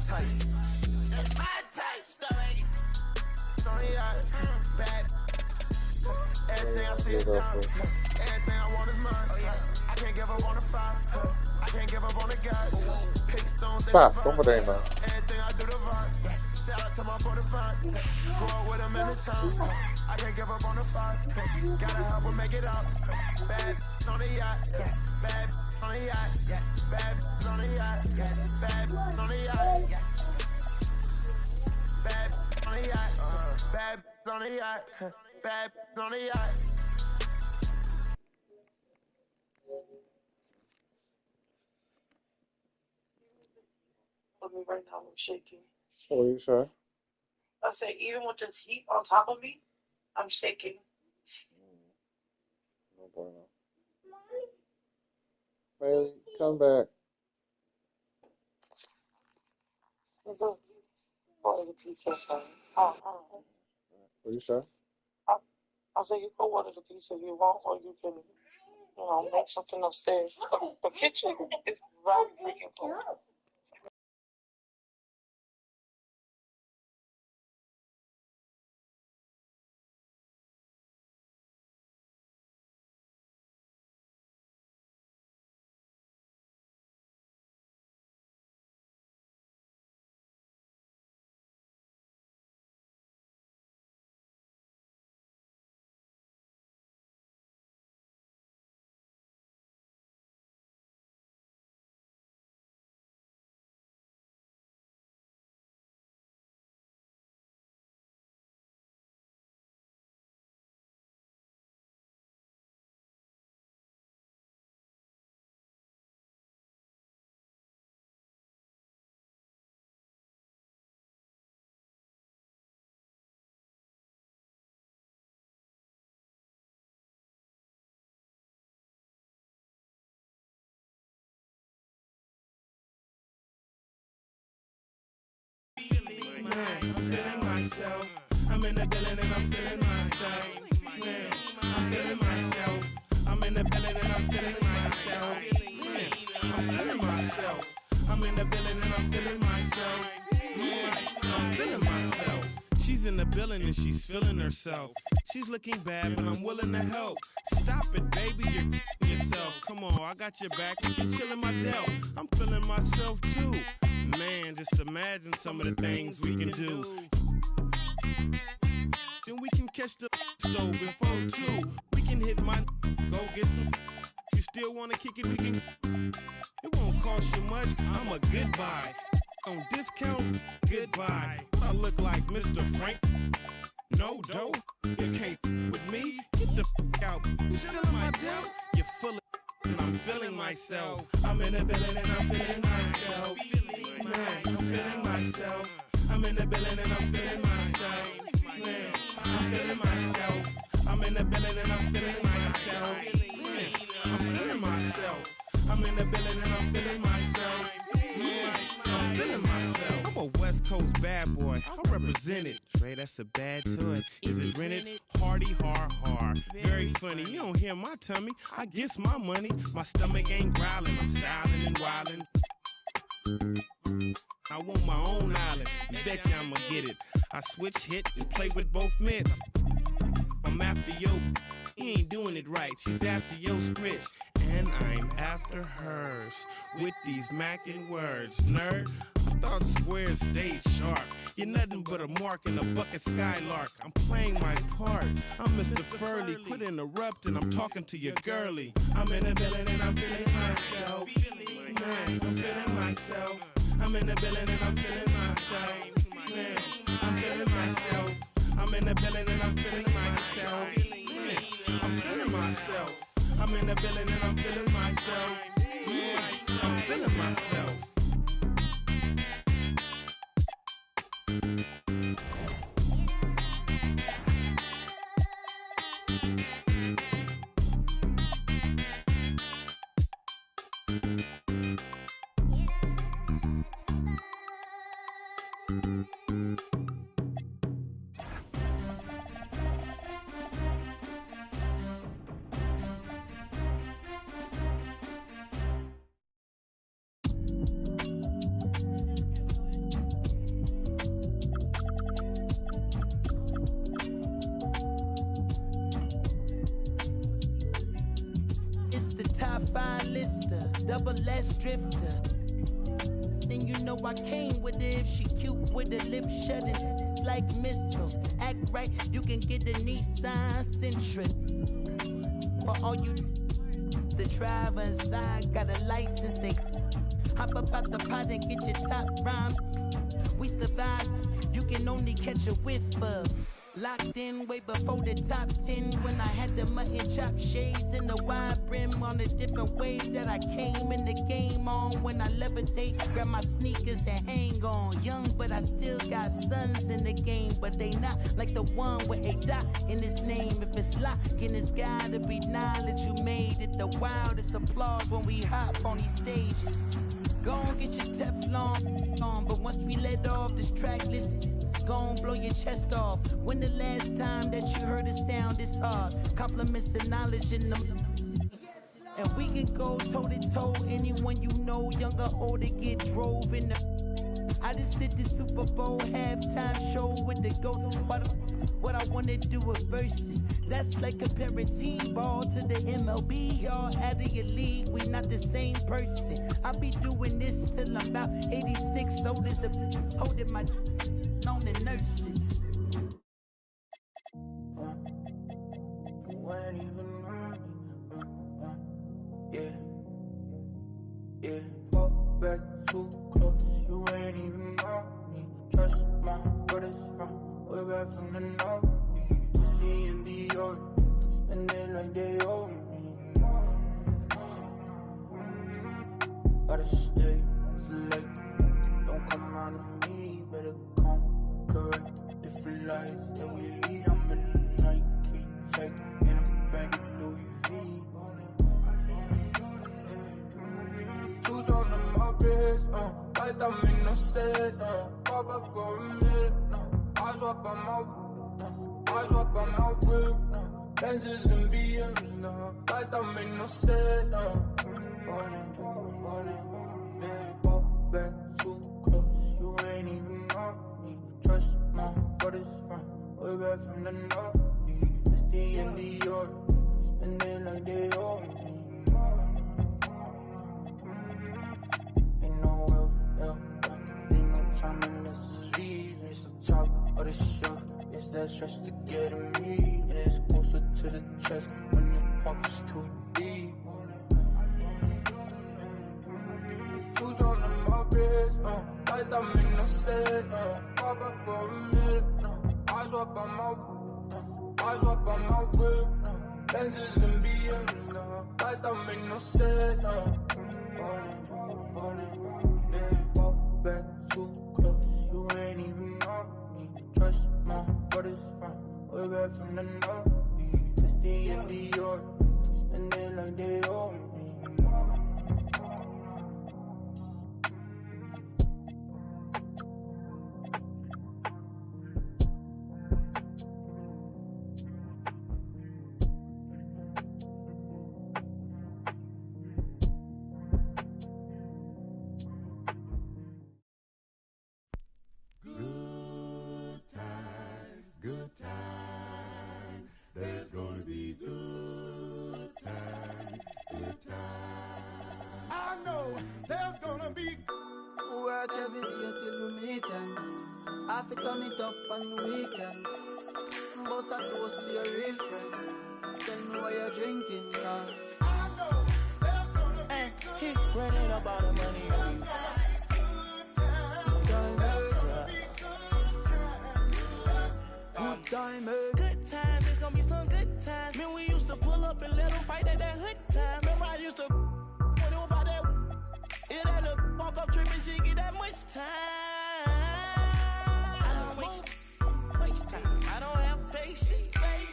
type. That's my type. On the yacht, bad. Everything I see is down. Everything I want is mine. I can't give up on the 5. I can't give up on the guys. Pick stones, come with him, man. everything I do the vibe. Shout out to my 45. Grow up with him in the town. I can't give up on the 5. Gotta help him make it out. Bad on the yacht. Bad on the yacht. Bad on the yacht. Bad on the yacht. Bad on the yacht. Bad on the yacht. Bad on the yacht. Me right now, I'm shaking. What are you saying? I say, even with this heat on top of me, I'm shaking. No bueno. Bailey, come back. What you say? I say, you go order the pizza you want, or you can, make something upstairs. The kitchen is very freaking full. I'm feeling myself. I'm in the building and I'm feeling myself. Man, I'm feeling myself. I'm in the building and I'm feeling myself. Man, I'm feeling myself. I'm in the building and I'm feeling myself. Man, I'm feeling myself. She's in the building and she's feeling herself. She's looking bad, but I'm willing to help. Stop it, baby, you're yourself. Come on, I got your back. You can chill in my delt. I'm feeling myself too. Man, just imagine some of the things we can do. Then we can catch the stove before 2. We can hit my go get some. You still wanna kick it? We can. It won't cost you much. I'm a goodbye. On discount, goodbye. I look like Mr. Frank. No dough, you can't with me. Get the out. You still in my delt? You're full of and I'm feeling myself. I'm in the building and I'm feeling myself. Man, I'm feeling myself. I'm in the building and I'm feeling myself. Man, I'm feeling myself. I'm in the building and I'm feeling myself. Man, I'm feeling myself. I'm in the building and I'm feeling myself. Man, I'm feeling myself. I'm a West Coast bad boy. I represent it. Trey, that's a bad toy. Is it rented? Hardy, hard. Very funny. You don't hear my tummy. I guess my money. My stomach ain't growling. I'm styling and wilding. I want my own island. You bet you I'ma get it. I switch hit and play with both mitts. I'm after yo. He ain't doing it right. She's after yo scritch. And I'm after hers. With these mackin' words. Nerd, I thought squares stayed sharp. You're nothing but a mark in a bucket skylark. I'm playing my part. I'm Mr. Furley. Quit interrupting. I'm talking to your girlie. I'm in the building and I'm feeling myself. Man, I'm feeling myself. I'm in the building and I'm feeling myself. Man, I'm feeling myself. I'm in the building and I'm feeling myself. Man, I'm feeling myself. I'm in the building and I'm feeling myself. Man, I'm feeling myself. certified lister, double S drifter. Then you know I came with it if she cute with her lips shutting like missiles. Act right, you can get the Nissan Sentra. For all you, the driver inside got a license. They hop up out the pot and get your top rhyme. We survive, you can only catch a whiff of. Locked in way before the top 10 when I had the mutton chop shades and the wide brim on a different wave that I came in the game on. When I levitate, grab my sneakers and hang on. Young, but I still got sons in the game, but they not like the one with a dot in his name. If it's locking, it's gotta be knowledge. You made it the wildest applause when we hop on these stages. Go on, get your Teflon on, but once we let off this track list, gon' blow your chest off. When the last time that you heard a sound this hard? Compliments and knowledge in them. And we can go toe to toe. Anyone you know, young or old, they get drove in the. I just did the Super Bowl halftime show with the goats. What I wanna do with verses. That's like comparing T-ball to the MLB. Y'all out of your league, we not the same person. I'll be doing this till I'm about 86. So this holding my on the nurses. You ain't even know me. Yeah. Fall back too close. You ain't even know me. Trust my brothers from way back from the north. Whiskey and Dior, spend it like they owe me. Gotta stay select. Don't come around to me, better come. Correct, different lives that we lead. I'm in a Nike check and I'm back in Louis V. Two on my wrist, lights don't make no sense, pop up for a minute, I swap on my whip, Benzes and BMs, lights don't make no sense, fall back too close, you ain't even know me. Trust my brothers from way back from the north. Misty and Dior, spend it like they owe me. Ain't no wealth, ain't no time unless it's V's. We used to talk all this shit, it's that stress to get in me. And it's closer to the chest when your pocket's too deep. Shoes on my wrist, lights don't make no sense, pop up for a minute, I swap on my whip, Benzes and BMs, lights don't make no sense, fall back too close, you ain't even know me. Trust my brothers from way back from the north. Misty and Dior, spend it like they owe me. Good times, there's gonna be good times, good times. I know there's gonna be. Work every day till we meet ends. I fit turn it up on weekends. Boss a toast to your real friend. Tell me why you're drinking, girl. I know there's gonna be. Hey, he running up all the money. Good times, it's gonna be some good times. Man, we used to pull up and let them fight at that hood time. Remember I used to when it was about that. If that little walk up tripping, she get that much time. I don't waste time. I don't have patience, baby.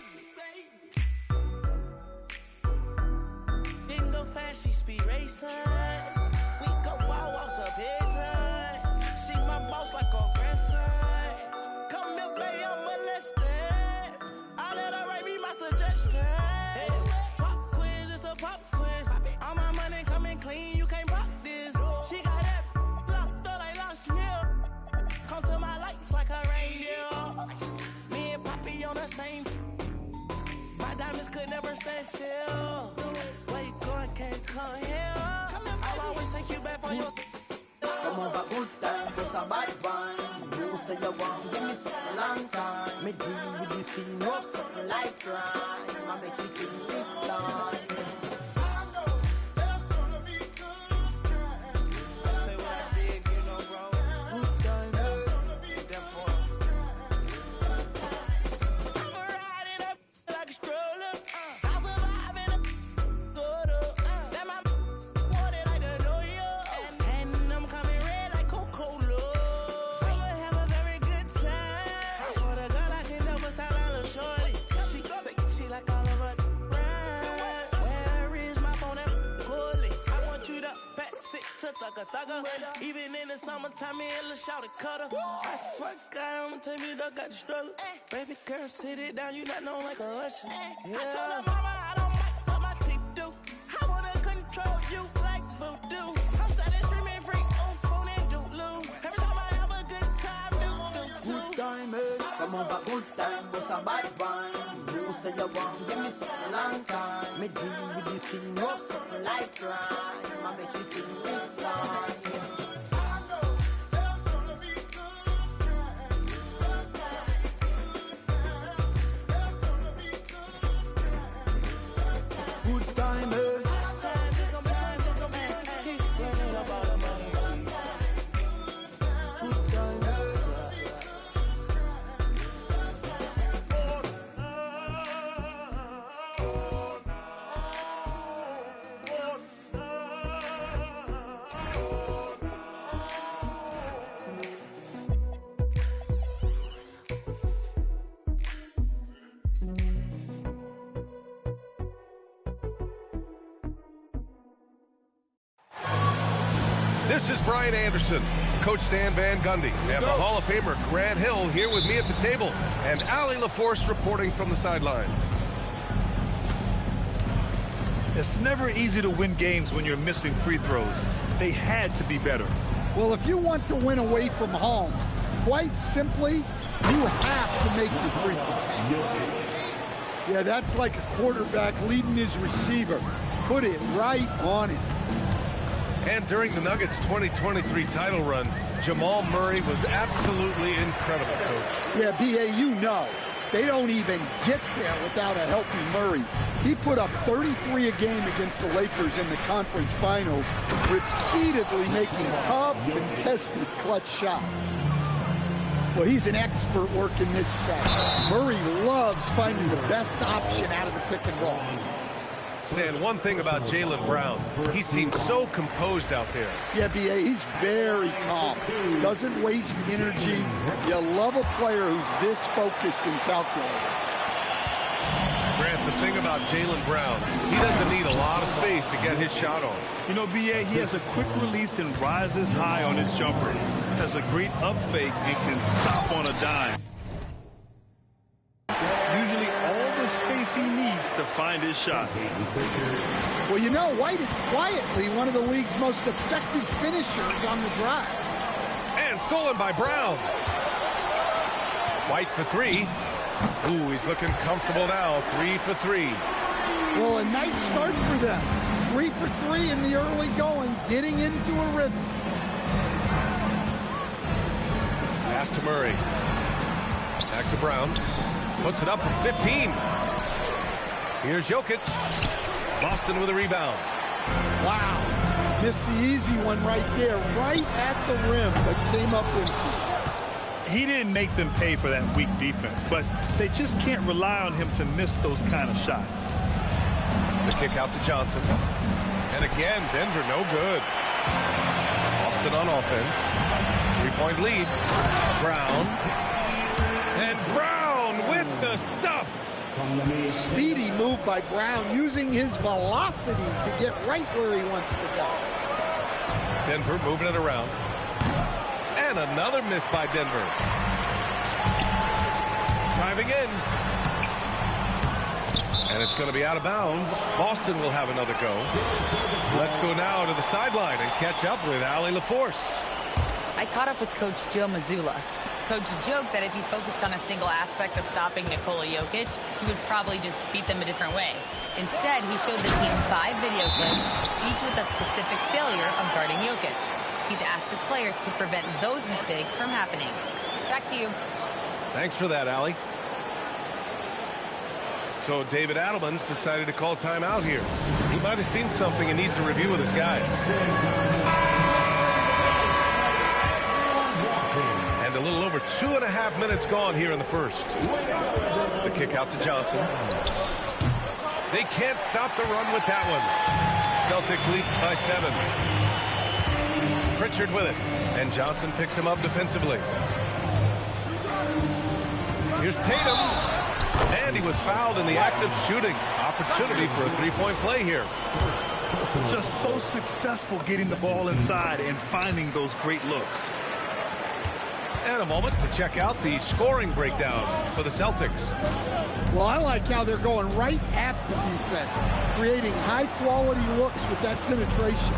Didn't go fast, she speed racing. We go wild off to bedtime. She my boss like a grandson. Come here, baby, I'm molested. I let her write me my suggestion. Hey, pop quiz, it's a pop quiz. All my money coming clean, you can't pop this. She got that locked up like Lost Mill. Come to my lights like a reindeer. Me and Poppy on the same. My diamonds could never stand still. Where you going, can't come here. I'll always take you back for your. Come over, good time, just a bad wine. You say you want, give me something long time. Me deal with this thing, no something like crime. I make you sing this line. Even in the summertime, me and Lil' Shawty cutter. I swear to God, I'ma tell you, dog got the struggle. Baby girl, sit it down, you not known like a usher. Yeah. I told her mama I don't like what my teeth do. I wanna control you like voodoo. I'm starting screaming freak on phone and doodloo. Every time I have a good time, do. Good time, eh? Come over, good time, but a bad wine. You say you want, give me something long time. Me deal with this thing, no something like crime. I make you sing this line. Good time, eh? This is Brian Anderson, Coach Stan Van Gundy, and the Hall of Famer Grant Hill here with me at the table, and Allie LaForce reporting from the sidelines. It's never easy to win games when you're missing free throws. They had to be better. Well, if you want to win away from home, quite simply, you have to make your free throws. Yeah, that's like a quarterback leading his receiver. Put it right on it. And during the Nuggets' 2023 title run, Jamal Murray was absolutely incredible, Coach. Yeah, B.A., you know, they don't even get there without a healthy Murray. He put up 33 a game against the Lakers in the conference finals, repeatedly making tough, contested, clutch shots. Well, he's an expert working this set. Murray loves finding the best option out of the pick and roll. Stan, one thing about Jaylen Brown, he seems so composed out there. Yeah, B.A., he's very calm. Doesn't waste energy. You love a player who's this focused and calculated. Grant, the thing about Jaylen Brown, he doesn't need a lot of space to get his shot off. You know, B.A., he has a quick release and rises high on his jumper. Has a great up fake and can stop on a dime. Usually all the space he needs to find his shot. Well, you know, White is quietly one of the league's most effective finishers on the drive. And stolen by Brown. White for three. Ooh, he's looking comfortable now. 3 for 3. Well, a nice start for them. 3 for 3 in the early going, getting into a rhythm. Pass to Murray. Back to Brown. Puts it up from 15. Here's Jokic. Boston with a rebound. Wow. Missed the easy one right there, right at the rim, but came up empty. He didn't make them pay for that weak defense, but they just can't rely on him to miss those kind of shots. The kick out to Johnson. And again, Denver no good. Boston on offense. 3-point lead. Brown. And Brown with the stuff. Speedy move by Brown, using his velocity to get right where he wants to go. Denver moving it around. And another miss by Denver. Driving in. And it's going to be out of bounds. Boston will have another go. Let's go now to the sideline and catch up with Allie LaForce. I caught up with Coach Joe Mazzulla. Coach joked that if he focused on a single aspect of stopping Nikola Jokic, he would probably just beat them a different way. Instead, he showed the team 5 video clips, each with a specific failure of guarding Jokic. He's asked his players to prevent those mistakes from happening. Back to you. Thanks for that, Allie. So David Adelman's decided to call timeout here. He might have seen something and needs to review with his guys. And a little over 2.5 minutes gone here in the first. The kick out to Johnson. They can't stop the run with that one. Celtics lead by 7. Pritchard with it. And Johnson picks him up defensively. Here's Tatum. And he was fouled in the act of shooting. Opportunity for a 3-point play here. Just so successful getting the ball inside and finding those great looks. And a moment to check out the scoring breakdown for the Celtics. Well, I like how they're going right at the defense, creating high-quality looks with that penetration.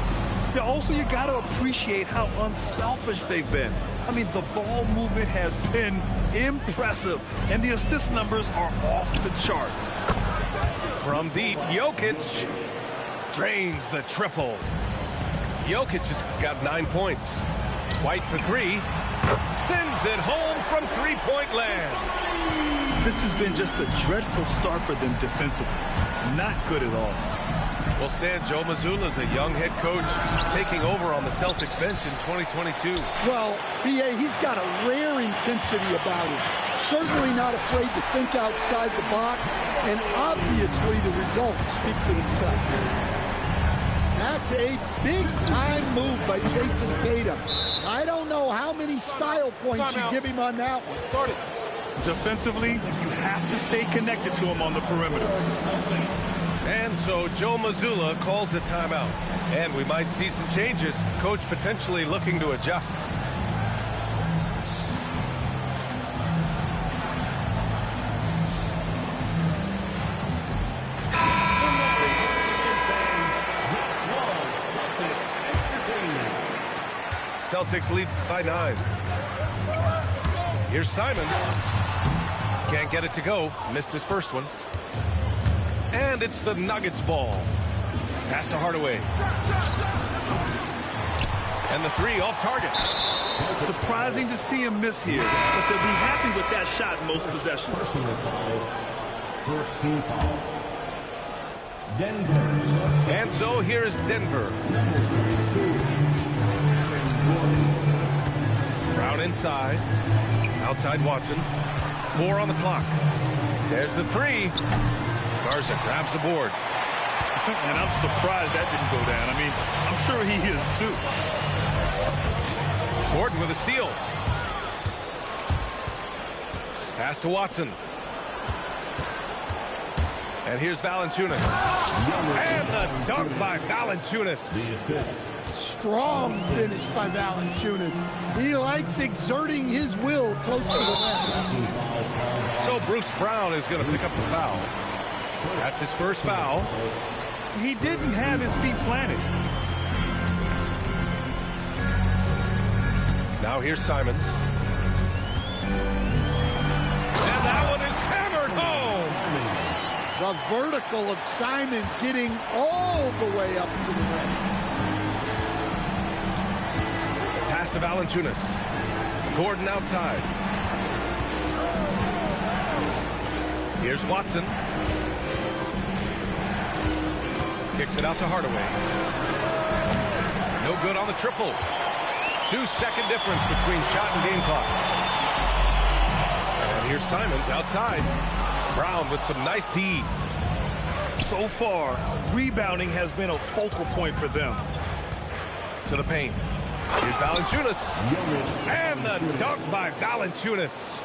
Yeah, also, you got to appreciate how unselfish they've been. I mean, the ball movement has been impressive, and the assist numbers are off the chart. From deep, Jokic drains the triple. Jokic has got 9 points. White for 3. Sends it home from 3-point land. This has been just a dreadful start for them defensively. Not good at all. Well, Stan, Joe Mazzulla is a young head coach taking over on the Celtics bench in 2022. Well, B.A., he's got a rare intensity about him. Certainly not afraid to think outside the box, and obviously the results speak for themselves. That's a big-time move by Jason Tatum. I don't know how many style points you give him on that one. Started. Defensively, you have to stay connected to him on the perimeter. And so Joe Mazzulla calls a timeout. And we might see some changes. Coach potentially looking to adjust. Celtics lead by 9. Here's Simons. Can't get it to go. Missed his first one. And it's the Nuggets ball. Pass to Hardaway. And the 3 off target. Surprising to see him miss here, but they'll be happy with that shot in most possessions. First team foul. Denver. And so here's Denver. Brown inside. Outside Watson. 4 on the clock. There's the 3. Garza grabs the board. And I'm surprised that didn't go down. I mean, I'm sure he is too. Gordon with a steal. Pass to Watson. And here's Valanciunas. And the dunk by Valanciunas. Strong finish by Valanciunas. He likes exerting his will close to the rim. So Bruce Brown is going to pick up the foul. That's his first foul. He didn't have his feet planted. Now here's Simons. And that one is hammered home. The vertical of Simons getting all the way up to the rim. Pass to Valanciunas. Gordon outside. Here's Watson. Kicks it out to Hardaway. No good on the triple. 2-second difference between shot and game clock. And here's Simons outside. Brown with some nice D. So far, rebounding has been a focal point for them. To the paint. Here's Valanciunas. And the dunk by Valanciunas.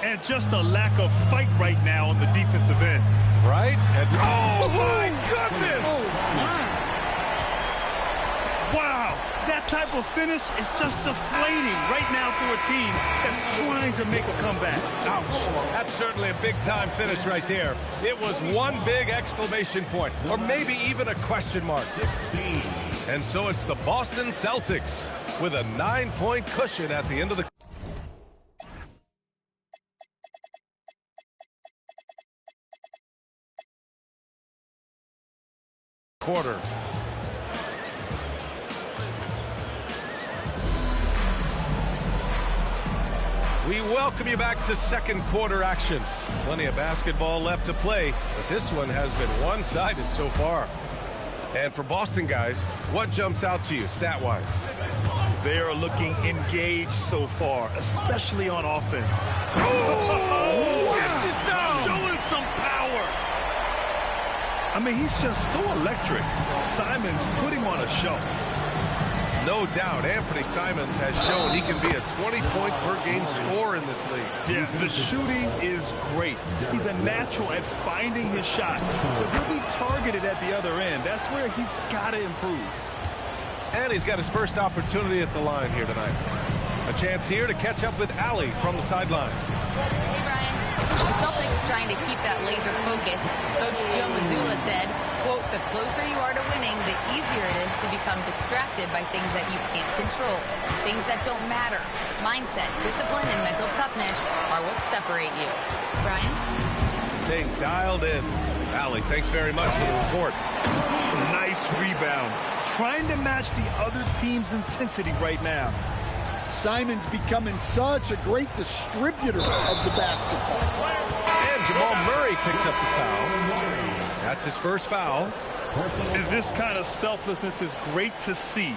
And just a lack of fight right now on the defensive end. Right? And oh my goodness! Oh my! Wow, that type of finish is just deflating right now for a team that's trying to make a comeback. Ouch. That's certainly a big-time finish right there. It was one big exclamation point, or maybe even a question mark. And so it's the Boston Celtics with a 9-point cushion at the end of the quarter. We welcome you back to second quarter action. Plenty of basketball left to play, but this one has been one-sided so far. And for Boston guys, what jumps out to you stat-wise? They are looking engaged so far, especially on offense. Showing some power. I mean, he's just so electric. Simons putting on a show. No doubt, Anthony Simons has shown he can be a 20-point-per-game scorer in this league. Yeah, the shooting is great. He's a natural at finding his shot. But he'll be targeted at the other end. That's where he's got to improve. And he's got his first opportunity at the line here tonight. A chance here to catch up with Allie from the sideline. Hey, Brian. The Celtics trying to keep that laser focus. Coach Joe Mazzulla said, quote, "The closer you are to winning, the easier it is to become distracted by things that you can't control, things that don't matter. Mindset, discipline, and mental toughness are what separate you." Brian? Staying dialed in. Allie, thanks very much for the report. Nice rebound. Trying to match the other team's intensity right now. Simons becoming such a great distributor of the basketball. And Jamal Murray picks up the foul. That's his first foul. And this kind of selflessness is great to see.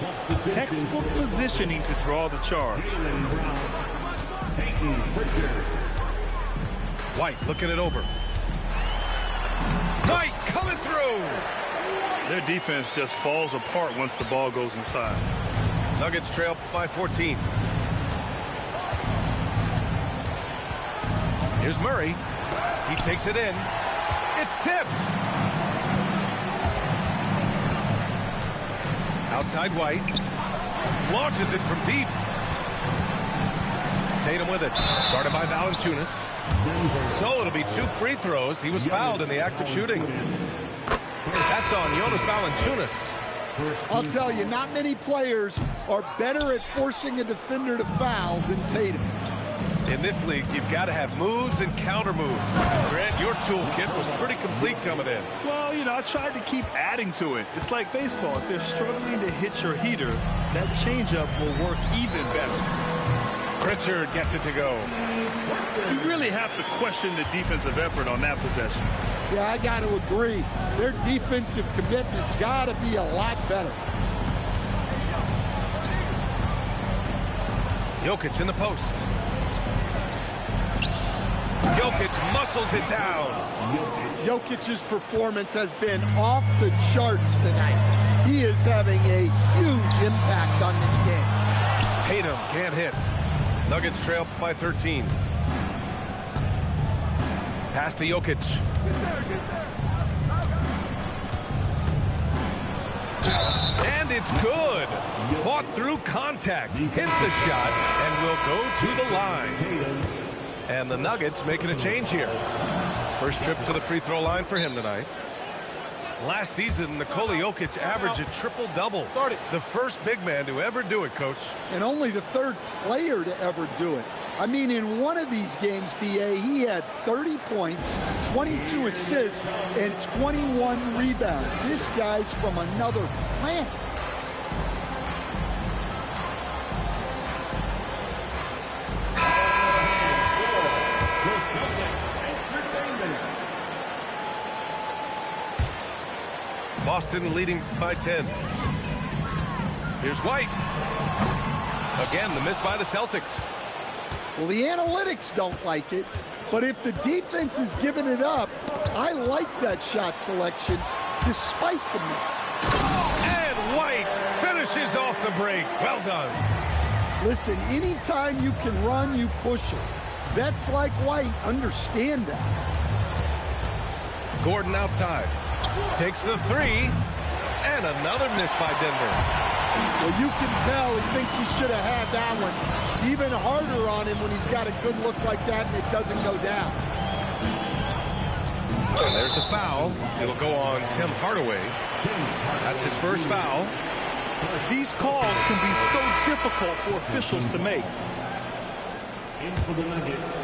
Textbook positioning to draw the charge. White looking it over. White coming through. Their defense just falls apart once the ball goes inside. Nuggets trail by 14. Here's Murray. He takes it in. It's tipped. Outside White. Launches it from deep. Tatum with it. Guarded by Valanciunas. So it'll be 2 free throws. He was fouled in the act of shooting. That's on Jonas Valanciunas. I'll tell you, not many players are better at forcing a defender to foul than Tatum. In this league, you've got to have moves and counter moves. Grant, your toolkit was pretty complete coming in. Well, you know, I tried to keep adding to it. It's like baseball. If they're struggling to hit your heater, that changeup will work even better. Pritchard gets it to go. You really have to question the defensive effort on that possession. Yeah, I got to agree. Their defensive commitment's got to be a lot better. Jokic in the post. Jokic muscles it down. Jokic's performance has been off the charts tonight. He is having a huge impact on this game. Tatum can't hit. Nuggets trail by 13. Pass to Jokic. And it's good. Fought through contact. Hit the shot and will go to the line. And the Nuggets making a change here. First trip to the free throw line for him tonight. Last season, Nikola Jokic averaged a triple-double. The first big man to ever do it, Coach. And only the third player to ever do it. I mean, in one of these games, B.A., he had 30 points, 22 assists, and 21 rebounds. This guy's from another planet. Boston leading by 10. Here's White. Again, the miss by the Celtics. Well, the analytics don't like it, but if the defense is giving it up, I like that shot selection despite the miss. And White finishes off the break. Well done. Listen, anytime you can run, you push it. Vets like White understand that. Gordon outside. Takes the three. And another miss by Denver. Well, you can tell he thinks he should have had that one. Even harder on him when he's got a good look like that and it doesn't go down. And there's the foul. It'll go on Tim Hardaway. That's his first foul. These calls can be so difficult for officials to make. In for the Nuggets,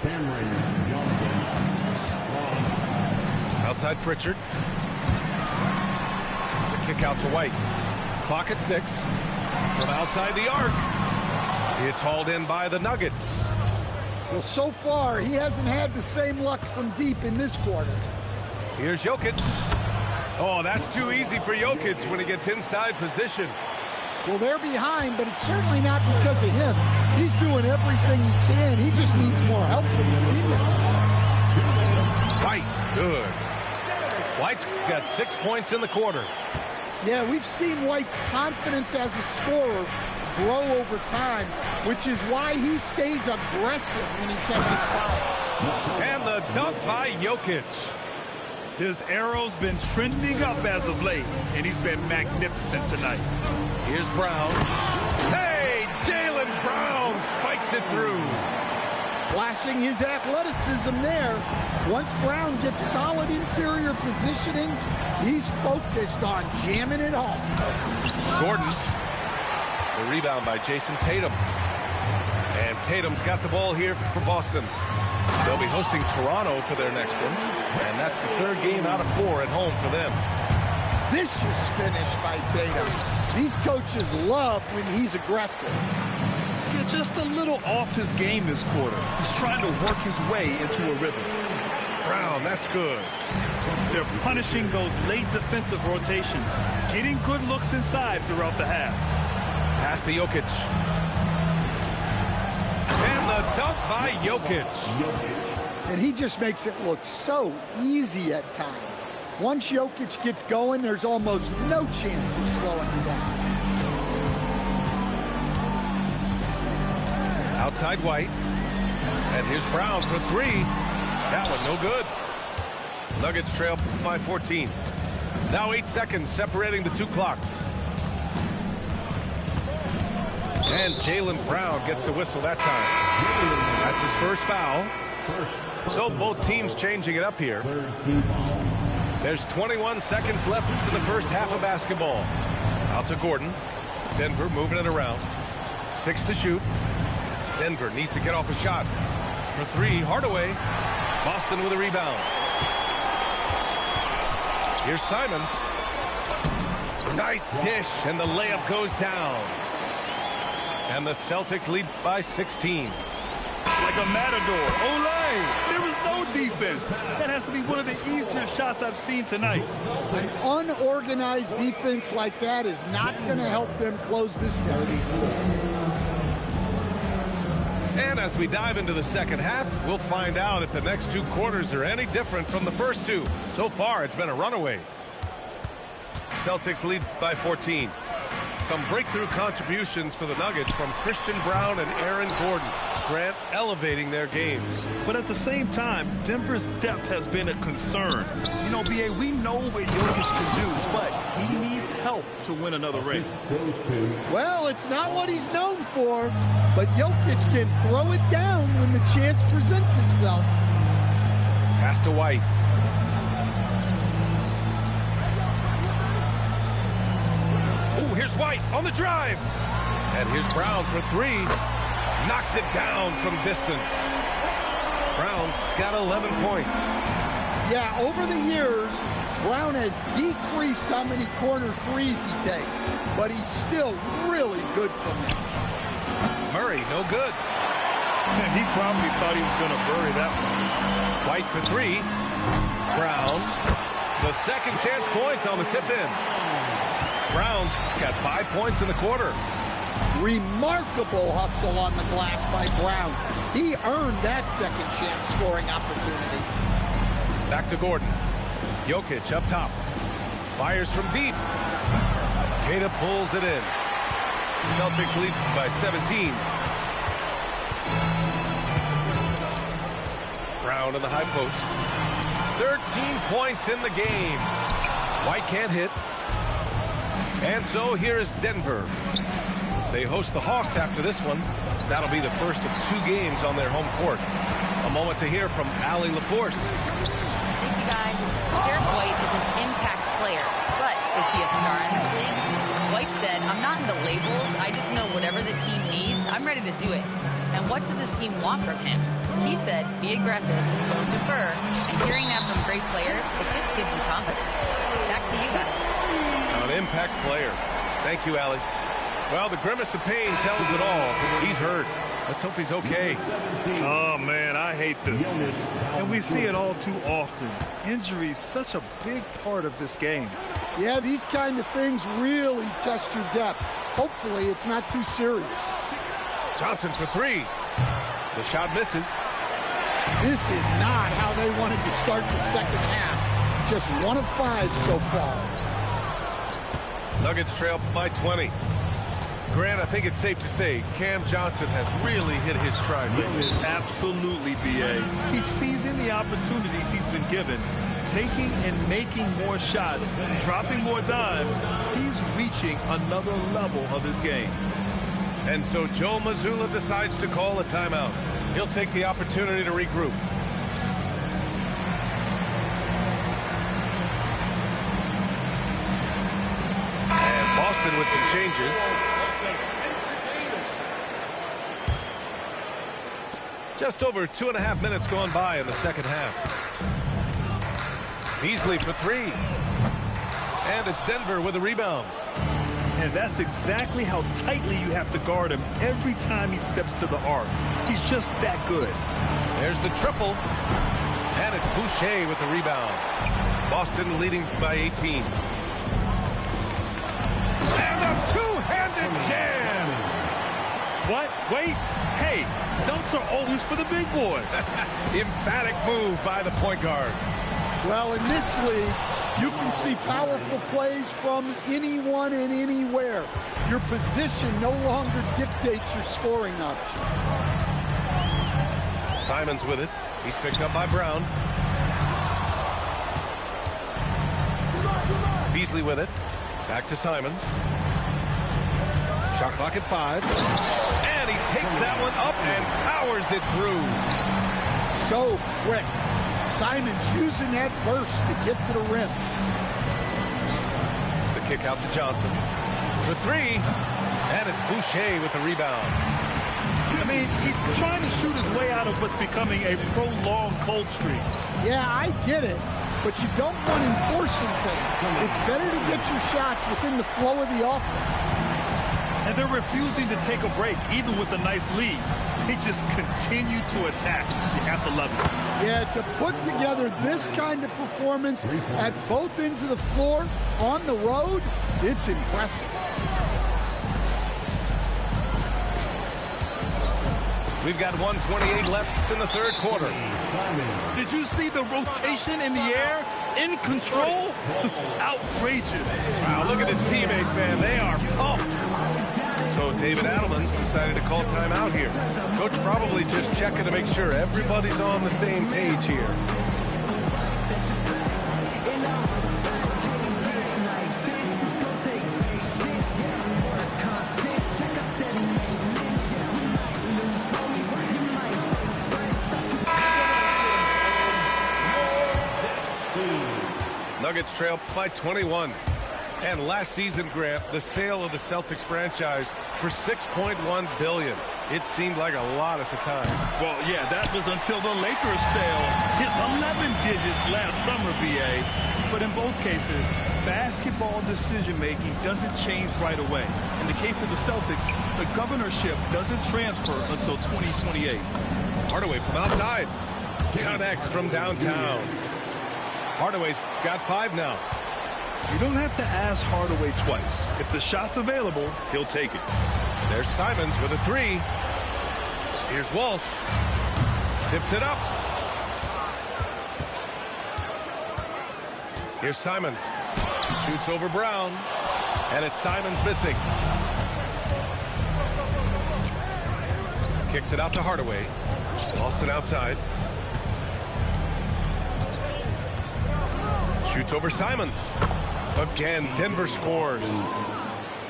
Cameron Johnson. Outside Pritchard. kick out to White. Clock at 6. From outside the arc. It's hauled in by the Nuggets. Well, so far, he hasn't had the same luck from deep in this quarter. Here's Jokic. Oh, that's too easy for Jokic when he gets inside position. Well, they're behind, but it's certainly not because of him. He's doing everything he can. He just needs more help from his teammates. White, good. White's got 6 points in the quarter. Yeah, we've seen White's confidence as a scorer grow over time, which is why he stays aggressive when he catches foul. And the dunk by Jokic. His arrow's been trending up as of late, and he's been magnificent tonight. Here's Brown. Hey, Jaylen Brown spikes it through. Flashing his athleticism there. Once Brown gets solid interior positioning, he's focused on jamming it home. Gordon. The rebound by Jason Tatum. And Tatum's got the ball here for Boston. They'll be hosting Toronto for their next one. And that's the 3rd game out of 4 at home for them. Vicious finish by Tatum. These coaches love when he's aggressive. Yeah, just a little off his game this quarter. He's trying to work his way into a rhythm. Brown, that's good. They're punishing those late defensive rotations, getting good looks inside throughout the half. Pass to Jokic. And the dunk by Jokic. And he just makes it look so easy at times. Once Jokic gets going, there's almost no chance of slowing him down. Outside White. And here's Brown for 3. That one no good. Nuggets trail by 14. Now 8 seconds separating the 2 clocks. And Jaylen Brown gets a whistle that time. That's his first foul. So both teams changing it up here. There's 21 seconds left to the first half of basketball. Out to Gordon. Denver moving it around. 6 to shoot. Denver needs to get off a shot. For 3, Hardaway. Boston with a rebound. Here's Simons. Nice dish, and the layup goes down. And the Celtics lead by 16. Like a matador. Olay! There was no defense. That has to be one of the easier shots I've seen tonight. An unorganized defense like that is not going to help them close this third. And as we dive into the second half, we'll find out if the next 2 quarters are any different from the first 2. So far, it's been a runaway. Celtics lead by 14. Some breakthrough contributions for the Nuggets from Christian Brown and Aaron Gordon. Grant elevating their games. But at the same time, Denver's depth has been a concern. You know, B.A., we know what Jokic can do, but he needs help to win another race. Well, it's not what he's known for, but Jokic can throw it down when the chance presents itself. Pass to White. Oh, here's White on the drive. And here's Brown for 3. Knocks it down from distance. Brown's got 11 points. Yeah, over the years, Brown has decreased how many corner threes he takes, but he's still really good from them. Murray, no good. And he probably thought he was going to bury that one. White for 3. Brown. The second chance points on the tip in. Brown's got 5 points in the quarter. Remarkable hustle on the glass by Brown. He earned that second chance scoring opportunity. Back to Gordon. Jokic up top. Fires from deep. Queta pulls it in. Celtics lead by 17. Brown in the high post. 13 points in the game. White can't hit. And so here is Denver. They host the Hawks after this one. That'll be the first of 2 games on their home court. A moment to hear from Allie LaForce. Thank you, guys. Derek White is an impact player, but is he a star in this league? White said, I'm not into labels. I just know whatever the team needs, I'm ready to do it. And what does this team want from him? He said, be aggressive, don't defer. And hearing that from great players, it just gives you confidence. Back to you guys. An impact player. Thank you, Allie. Well, the grimace of pain tells it all. He's hurt. Let's hope he's okay. Oh, man, I hate this. And we see it all too often. Injury is such a big part of this game. Yeah, these kind of things really test your depth. Hopefully, it's not too serious. Johnson for three. The shot misses. This is not how they wanted to start the second half. Just 1 of 5 so far. Nuggets trail by 20. Grant, I think it's safe to say Cam Johnson has really hit his stride lately. Absolutely, B.A. He's seizing the opportunities he's been given, taking and making more shots, dropping more dimes. He's reaching another level of his game. And so Joe Mazzulla decides to call a timeout. He'll take the opportunity to regroup. And Boston with some changes. Just over 2.5 minutes gone by in the second half. Beasley for three. And it's Denver with a rebound. And that's exactly how tightly you have to guard him every time he steps to the arc. He's just that good. There's the triple. And it's Boucher with the rebound. Boston leading by 18. And a two-handed jam. What? Wait. Hey, dunks are always for the big boys. Emphatic move by the point guard. Well, in this league, you can see powerful plays from anyone and anywhere. Your position no longer dictates your scoring option. Simons with it. He's picked up by Brown. Beasley with it. Back to Simons. Shot clock at 5. And he takes that one up and powers it through. So quick. Simons using that burst to get to the rim. The kick out to Johnson. For three. And it's Boucher with the rebound. I mean, he's trying to shoot his way out of what's becoming a prolonged cold streak. Yeah, I get it. But you don't want enforcing things. It's better to get your shots within the flow of the offense. And they're refusing to take a break, even with a nice lead. They just continue to attack. You have to love it. Yeah, to put together this kind of performance at both ends of the floor on the road, it's impressive. We've got 1:28 left in the third quarter. Did you see the rotation in the air? In control? Outrageous. Wow, look at his teammates, man. They are pumped. So David Adelman's decided to call timeout here. Coach probably just checking to make sure everybody's on the same page here. Nuggets trail by 21. And last season, Grant, the sale of the Celtics franchise for $6.1 billion. It seemed like a lot at the time. Well, yeah, that was until the Lakers sale hit 11 digits last summer, BA. But in both cases, basketball decision-making doesn't change right away. In the case of the Celtics, the governorship doesn't transfer until 2028. Hardaway from outside. Connects from downtown. Hardaway's got 5 now. You don't have to ask Hardaway twice. If the shot's available, he'll take it. There's Simons with a 3. Here's Walsh. Tips it up. Here's Simons. Shoots over Brown. And it's Simons missing. Kicks it out to Hardaway. Austin outside. Shoots over Simons. Again, Denver scores.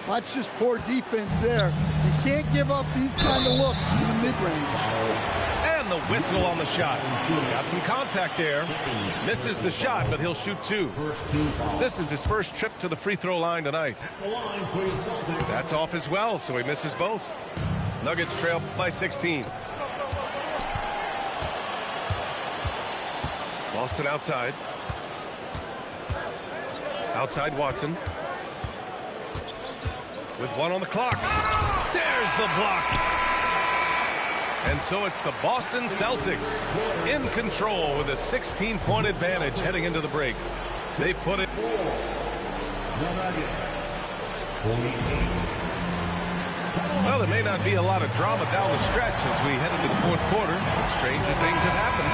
That's just poor defense there. You can't give up these kind of looks from the mid-range. And the whistle on the shot. Got some contact there. Misses the shot, but he'll shoot 2. This is his first trip to the free throw line tonight. That's off as well, so he misses both. Nuggets trail by 16. Boston outside. Outside Watson. With 1 on the clock. There's the block. And so it's the Boston Celtics in control with a 16-point advantage heading into the break. They put it. Well, there may not be a lot of drama down the stretch as we head into the fourth quarter. Stranger things have happened.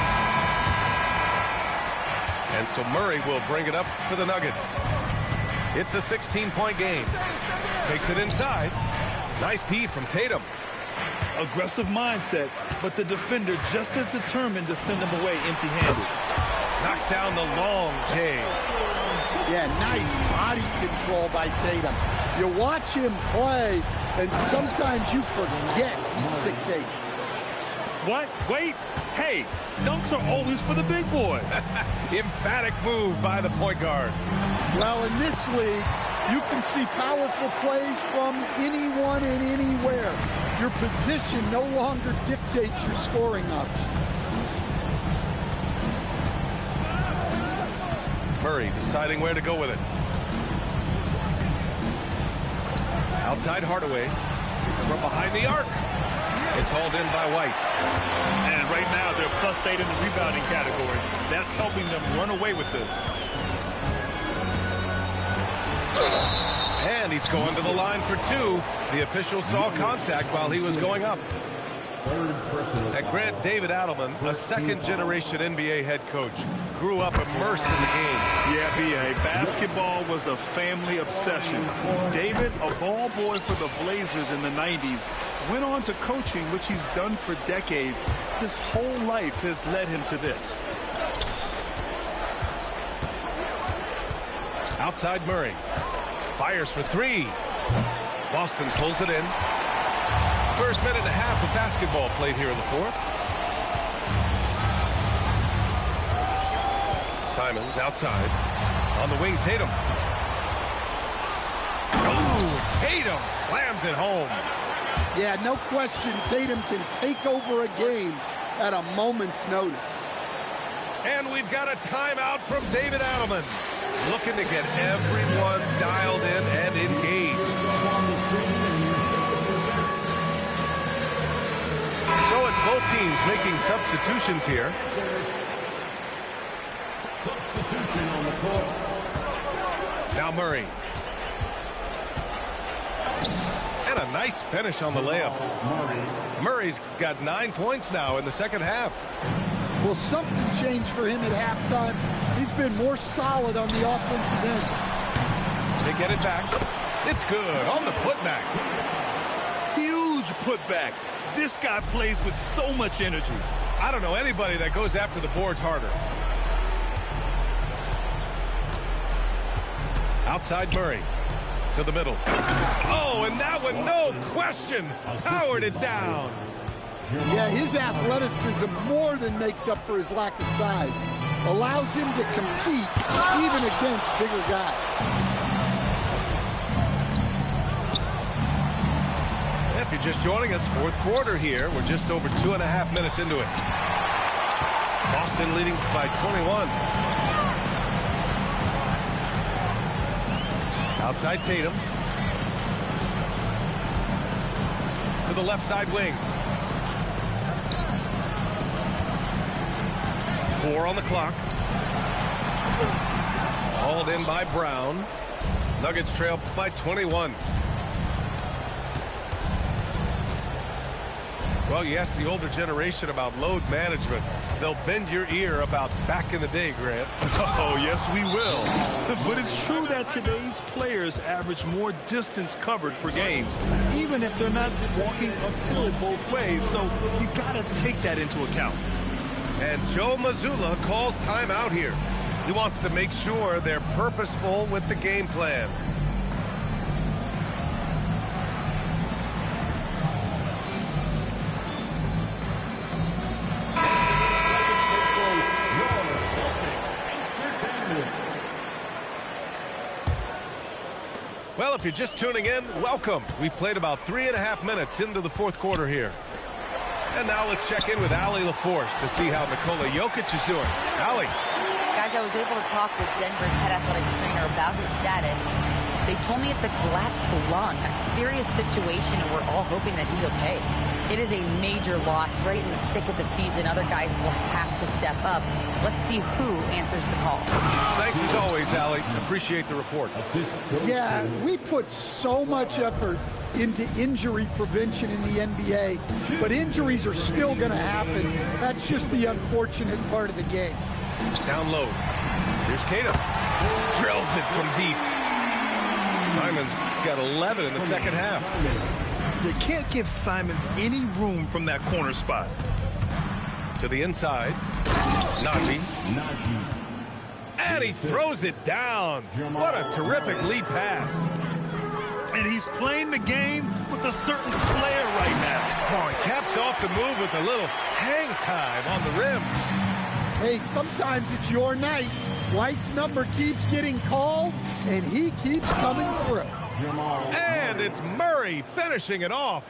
And so Murray will bring it up for the Nuggets. It's a 16-point game. Takes it inside. Nice D from Tatum. Aggressive mindset, but the defender just as determined to send him away empty-handed. Knocks down the long J. Yeah, nice body control by Tatum. You watch him play, and sometimes you forget he's 6'8". What? Wait. Hey, dunks are always for the big boys. Emphatic move by the point guard. Well, in this league, you can see powerful plays from anyone and anywhere. Your position no longer dictates your scoring options. Murray deciding where to go with it. Outside Hardaway. From behind the arc. It's hauled in by White. And right now they're +8 in the rebounding category. That's helping them run away with this. And he's going to the line for 2. The official saw contact while he was going up. And Grant, David Adelman, a second-generation NBA head coach, grew up immersed in the game. Yeah, B.A., basketball was a family obsession. David, a ball boy for the Blazers in the 90s, went on to coaching, which he's done for decades. His whole life has led him to this. Outside Murray. Fires for 3. Boston pulls it in. First minute and a half of basketball played here in the fourth. Simons outside. On the wing, Tatum. Oh, Tatum slams it home. Yeah, no question, Tatum can take over a game at a moment's notice. And we've got a timeout from David Adelman. Looking to get everyone dialed in and engaged. So it's both teams making substitutions here. Substitution on the court. Now Murray. And a nice finish on the layup. Murray's got 9 points now in the second half. Well, something changed for him at halftime. He's been more solid on the offensive end. They get it back. It's good on the putback. Huge putback. This guy plays with so much energy. I don't know anybody that goes after the boards harder. Outside Murray. To the middle. Oh, and that one, no question, powered it down. Yeah, his athleticism more than makes up for his lack of size. Allows him to compete even against bigger guys. If you're just joining us, fourth quarter here. We're just over 2.5 minutes into it. Boston leading by 21. Outside Tatum. To the left side wing. 4 on the clock. Hauled in by Brown. Nuggets trail by 21. Well, you ask the older generation about load management. They'll bend your ear about back in the day, Grant. Oh, yes, we will. But it's true that today's players average more distance covered per game, even if they're not walking uphill both ways. So you got to take that into account. And Joe Mazzulla calls timeout here. He wants to make sure they're purposeful with the game plan. Well, if you're just tuning in, welcome. We played about 3.5 minutes into the fourth quarter here. And now let's check in with Allie LaForce to see how Nikola Jokic is doing. Allie. Guys, I was able to talk with Denver's head athletic trainer about his status. They told me it's a collapsed lung, a serious situation, and we're all hoping that he's okay. It is a major loss right in the thick of the season. Other guys will have to step up. Let's see who answers the call. Thanks as always, Allie. Appreciate the report. Yeah, we put so much effort into injury prevention in the NBA, but injuries are still going to happen. That's just the unfortunate part of the game. Down low. Here's Tatum. Drills it from deep. Simons got 11 in the second half. You can't give Simons any room from that corner spot. To the inside. Najee. And he throws it down. What a terrific lead pass. And he's playing the game with a certain flair right now. Oh, and caps off the move with a little hang time on the rim. Hey, sometimes it's your night. White's number keeps getting called, and he keeps coming through. And it's Murray finishing it off.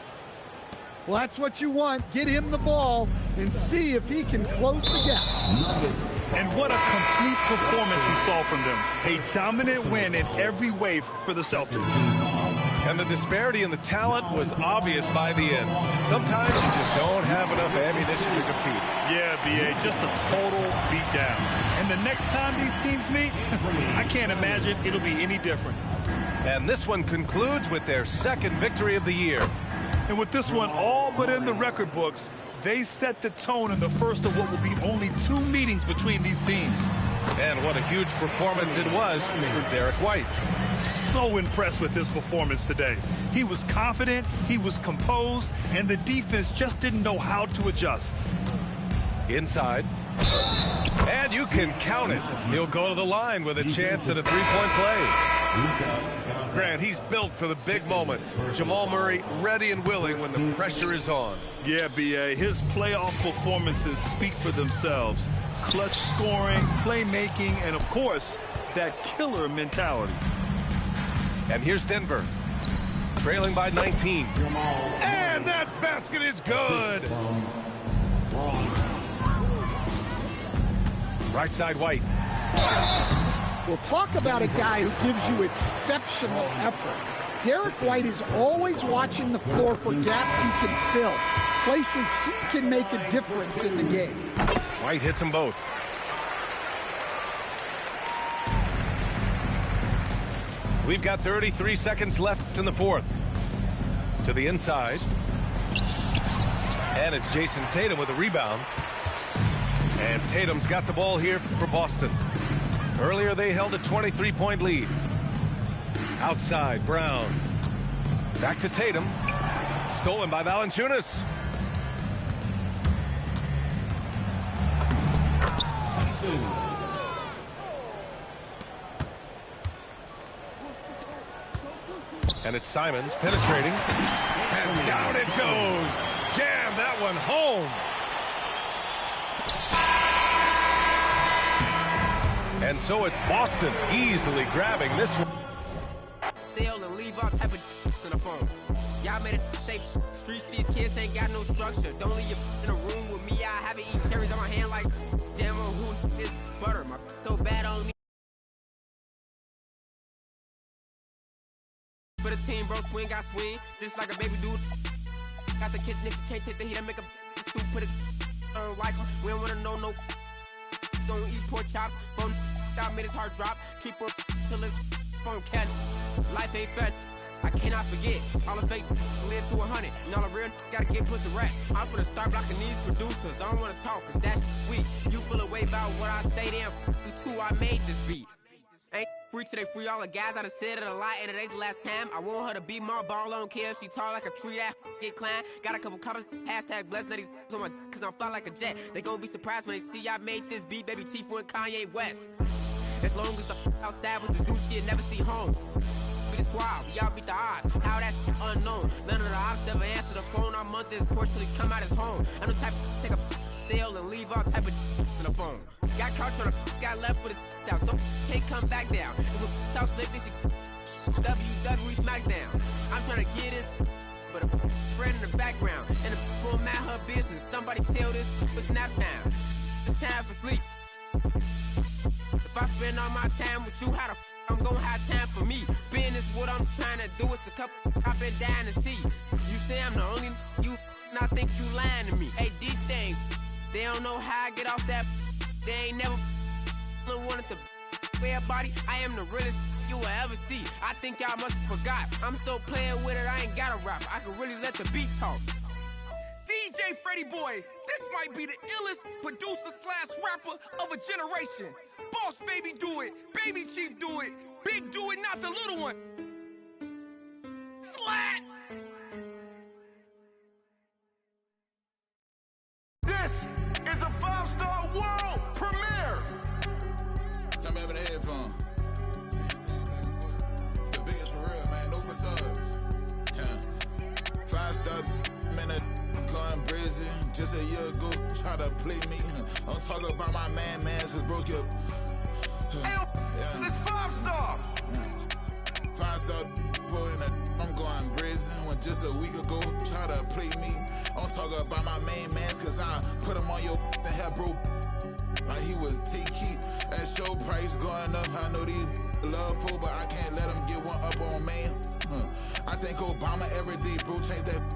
Well, that's what you want. Get him the ball and see if he can close the gap. And what a complete performance we saw from them. A dominant win in every way for the Celtics. And the disparity in the talent was obvious by the end. Sometimes you just don't have enough ammunition to compete. Yeah, B.A., just a total beatdown. And the next time these teams meet, I can't imagine it'll be any different. And this one concludes with their second victory of the year. And with this one all but in the record books, they set the tone in the first of what will be only 2 meetings between these teams. And what a huge performance it was for Derek White. So impressed with his performance today. He was confident, he was composed, and the defense just didn't know how to adjust. Inside. And you can count it. He'll go to the line with a chance at a three-point play. Grant, he's built for the big moments. Jamal Murray ready and willing when the pressure is on. Yeah, B.A., his playoff performances speak for themselves. Clutch scoring, playmaking, and, of course, that killer mentality. And here's Denver, trailing by 19. And that basket is good. Right side, White. We'll talk about a guy who gives you exceptional effort. Derek White is always watching the floor for gaps he can fill, places he can make a difference in the game. White hits them both. We've got 33 seconds left in the fourth. To the inside. And it's Jason Tatum with a rebound. And Tatum's got the ball here for Boston. Earlier they held a 23-point lead. Outside, Brown. Back to Tatum. Stolen by Valanciunas. And it's Simons penetrating. And down it goes. Jam that one home. And so it's Boston easily grabbing this one. They'll leave all type of in the phone. Y'all made it safe. Streets, these kids ain't got no structure. Don't leave your in a room with me. I haven't eaten cherries on my hand like damn who is butter. My so bad on me. For the team, bro, swing got swing, just like a baby dude. Got the kitchen if you can't take the heat, I make a soup, put it like we don't wanna know no. Don't eat pork chops, phone out made his heart drop. Keep her till his phone catch. Life ain't fed. I cannot forget all the fake live to 100, and all the real gotta get put to rest. I'm finna start blocking these producers. I don't wanna talk, cause that's sweet. You feel a way about what I say, damn. You too, I made this beat. Ain't free till they free all the guys. I done said it a lot, and it ain't the last time. I want her to be my ball, I don't care if she tall like a tree, that get climb. Got a couple comments, hashtag blessed, now these on my, cause I'm fly like a jet. They gon' be surprised when they see I made this beat, baby Chief and Kanye West. As long as the outside with the zoo shit, never see home. Be the squad, we all beat the odds. How that's unknown. None of the ops ever answer the phone. I'm on this porch till he come out his home. I know type of take a sale and leave all type of in the phone. Got caught trying to got left for this out, so can't come back down. If a talk slick, this shit WWE SmackDown. I'm trying to get this, but a friend in the background. And the format her business. Somebody tell this, it's nap time. It's time for sleep. If I spend all my time with you, how the I'm gonna have time for me? Spin is what I'm trying to do. It's a couple I've been dying to see. You say I'm the only you, and I think you lying to me. Hey, D-Thing, they don't know how I get off that. They ain't never wanted to everybody. I am the realest you will ever see. I think y'all must have forgot. I'm still playing with it, I ain't got a rap. I can really let the beat talk. DJ Freddie Boy, this might be the illest producer / rapper of a generation. Boss Baby do it, Baby Chief do it, Big do it, not the little one. Slat! This is a 5-star world premiere. Tell me over the headphone. The biggest for real, man. No facade. Yeah. 5-star, man. Going brazen. Just a year ago, try to play me. I'm talking about my mans, cause bros get. Hey, this 5-star. 5-star for in a. I'm going brazen. When just a week ago, try to play me. I'm talking about my mans, cause I put him on your and have bro. Like he was T-Key. At show price going up. I know these love for, but I can't let them get one up on man. I think Obama every day, bro, changed that.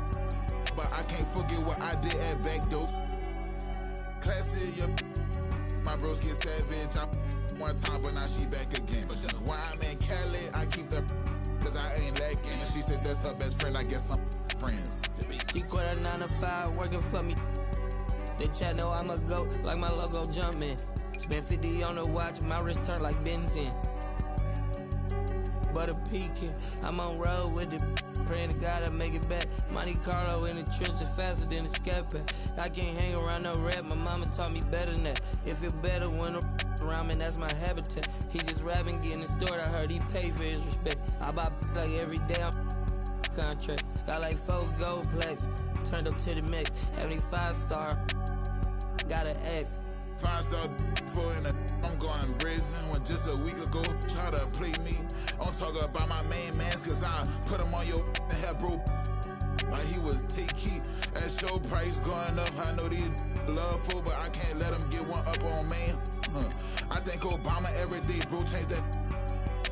But I can't forget what I did at back dope. Classy, yeah. My bros get savage. I one time, but now she back again. When I'm in Cali, I keep the cause I ain't lacking. She said that's her best friend. I guess I'm friends. She quit a 9 to 5 working for me. They chat know I'm a goat, like my logo jumping. Spent 50 on the watch, my wrist turned like benzene. Butter peeking, I'm on road with it. Praying to God I make it back. Monte Carlo in the trenches faster than a scat pack. I can't hang around no rap, my mama taught me better than that. It feel better when around me, that's my habitat. He just rapping, getting stored, I heard he pay for his respect. I buy like every day I'm contract. Got like 4 gold plaques, turned up to the max. 75-star, got an X. 5-star for in a. I'm going brazen. When just a week ago, try to play me. I'm talking about my mans, cause I put him on your and have bro. Like he was T-Key. At show price going up. I know these love for, but I can't let them get one up on man. I think Obama every day, bro, changed that.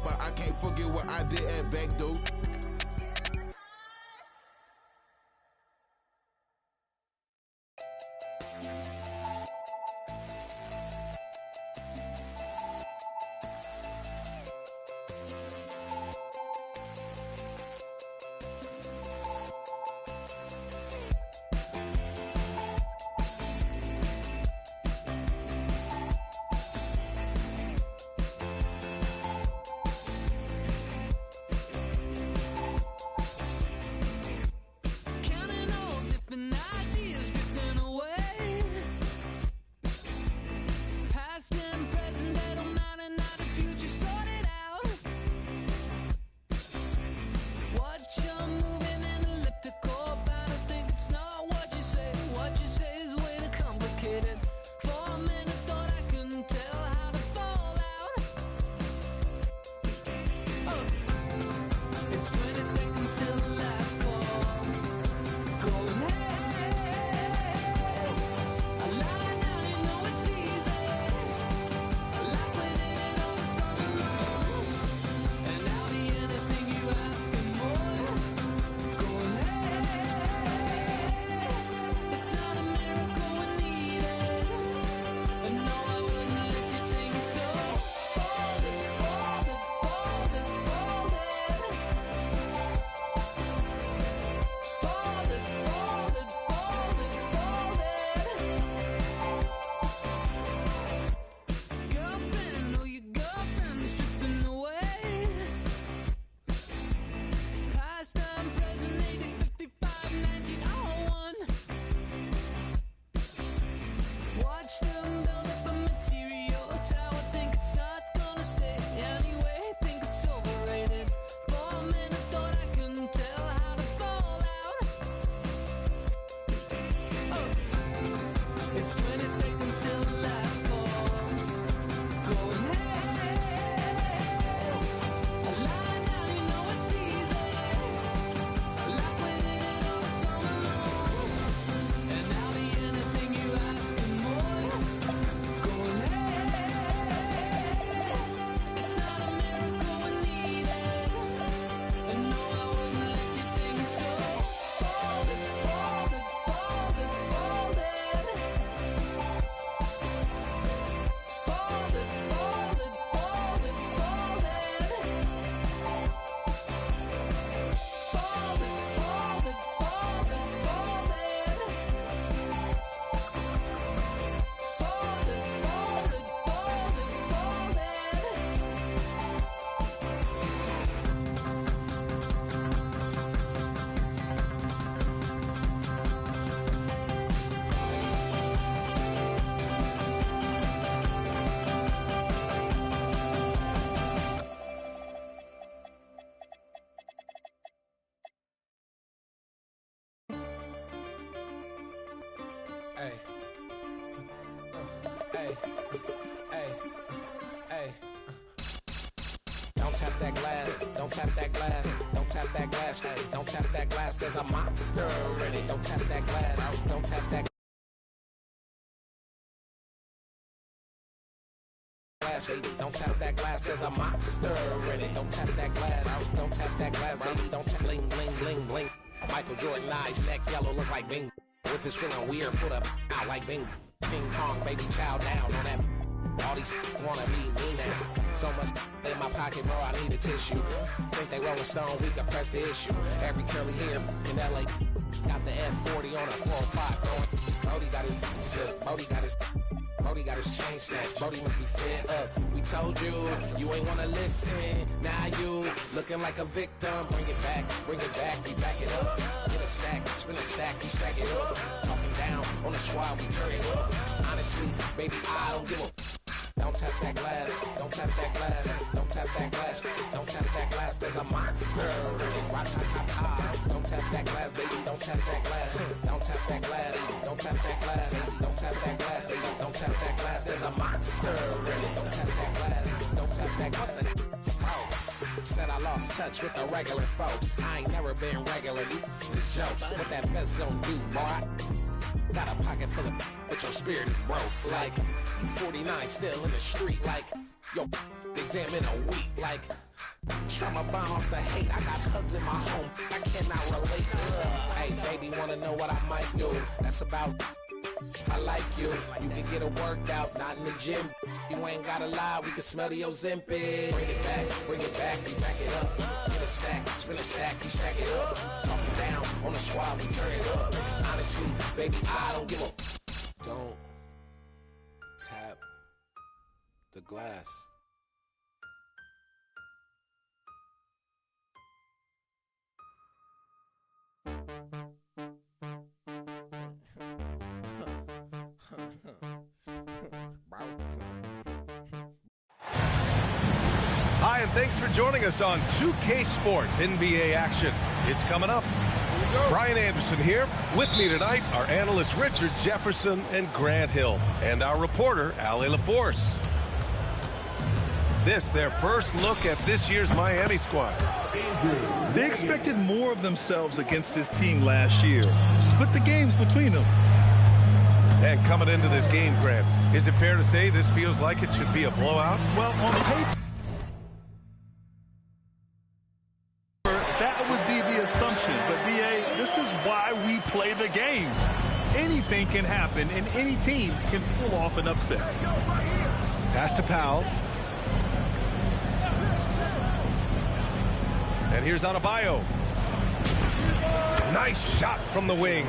But I can't forget what I did at back dope. don't tap that glass, don't tap that glass, hey, don't tap that glass, there's a monster in it. Don't tap that glass, don't tap that glass, hey, don't tap that glass, there's a monster in it. Don't tap that glass, don't tap that glass, baby, don't tap bling, bling, bling, bling. Michael Jordan eyes, neck yellow, look like Bing. If it's feeling weird, put up out like Bing. Ping pong, baby, chow down on that. All these wanna be me now. So much in my pocket, bro, I need a tissue. Think they Rolling Stone, we can press the issue. Every curly hair in LA got the F40 on a 405 going. Brody got his Brody got his chain snatched. Brody must be fed up. We told you, you ain't wanna listen. Now you looking like a victim. Bring it back, we back it up. Get a stack, spin a stack, we stack it up. Talking down on the squad, we turn it up. Honestly, baby, I don't give a. Don't tap that glass, don't tap that glass, don't tap that glass, don't tap that glass, there's a monster. Ra-ta-ta-ta. Don't tap that glass, baby, don't tap that glass, don't tap that glass, don't tap that glass, don't tap that glass, baby, don't tap that glass, there's a monster. Don't tap that glass, don't tap that glass. Said I lost touch with the regular folks. I ain't never been regular, you just jokes. What that vest gon' do, boy? Got a pocket full of but your spirit is broke. Like, you 49 still in the street. Like, yo, exam in a week. Like, try my bomb off the hate. I got hugs in my home. I cannot relate. Hey, baby, wanna know what I might do? That's about if I like you. You can get a workout, not in the gym. You ain't gotta lie, we can smell the Ozempic. Bring it back, we back it up. Get a stack, spin a stack, we stack it up. Talking down on the squad, we turn it up. Honestly, baby, I don't give a. Don't tap the glass. Hi, and thanks for joining us on 2K Sports NBA action. It's coming up. Brian Anderson here. With me tonight, our analysts Richard Jefferson and Grant Hill, and our reporter, Ali LaForce. This, their first look at this year's Miami squad. They expected more of themselves against this team last year. Split the games between them. And coming into this game, Grant, is it fair to say this feels like it should be a blowout? Well, on paper, that would be the assumption. But, B.A., this is why we play the games. Anything can happen, and any team can pull off an upset. Pass to Powell. And here's Adebayo. Nice shot from the wing.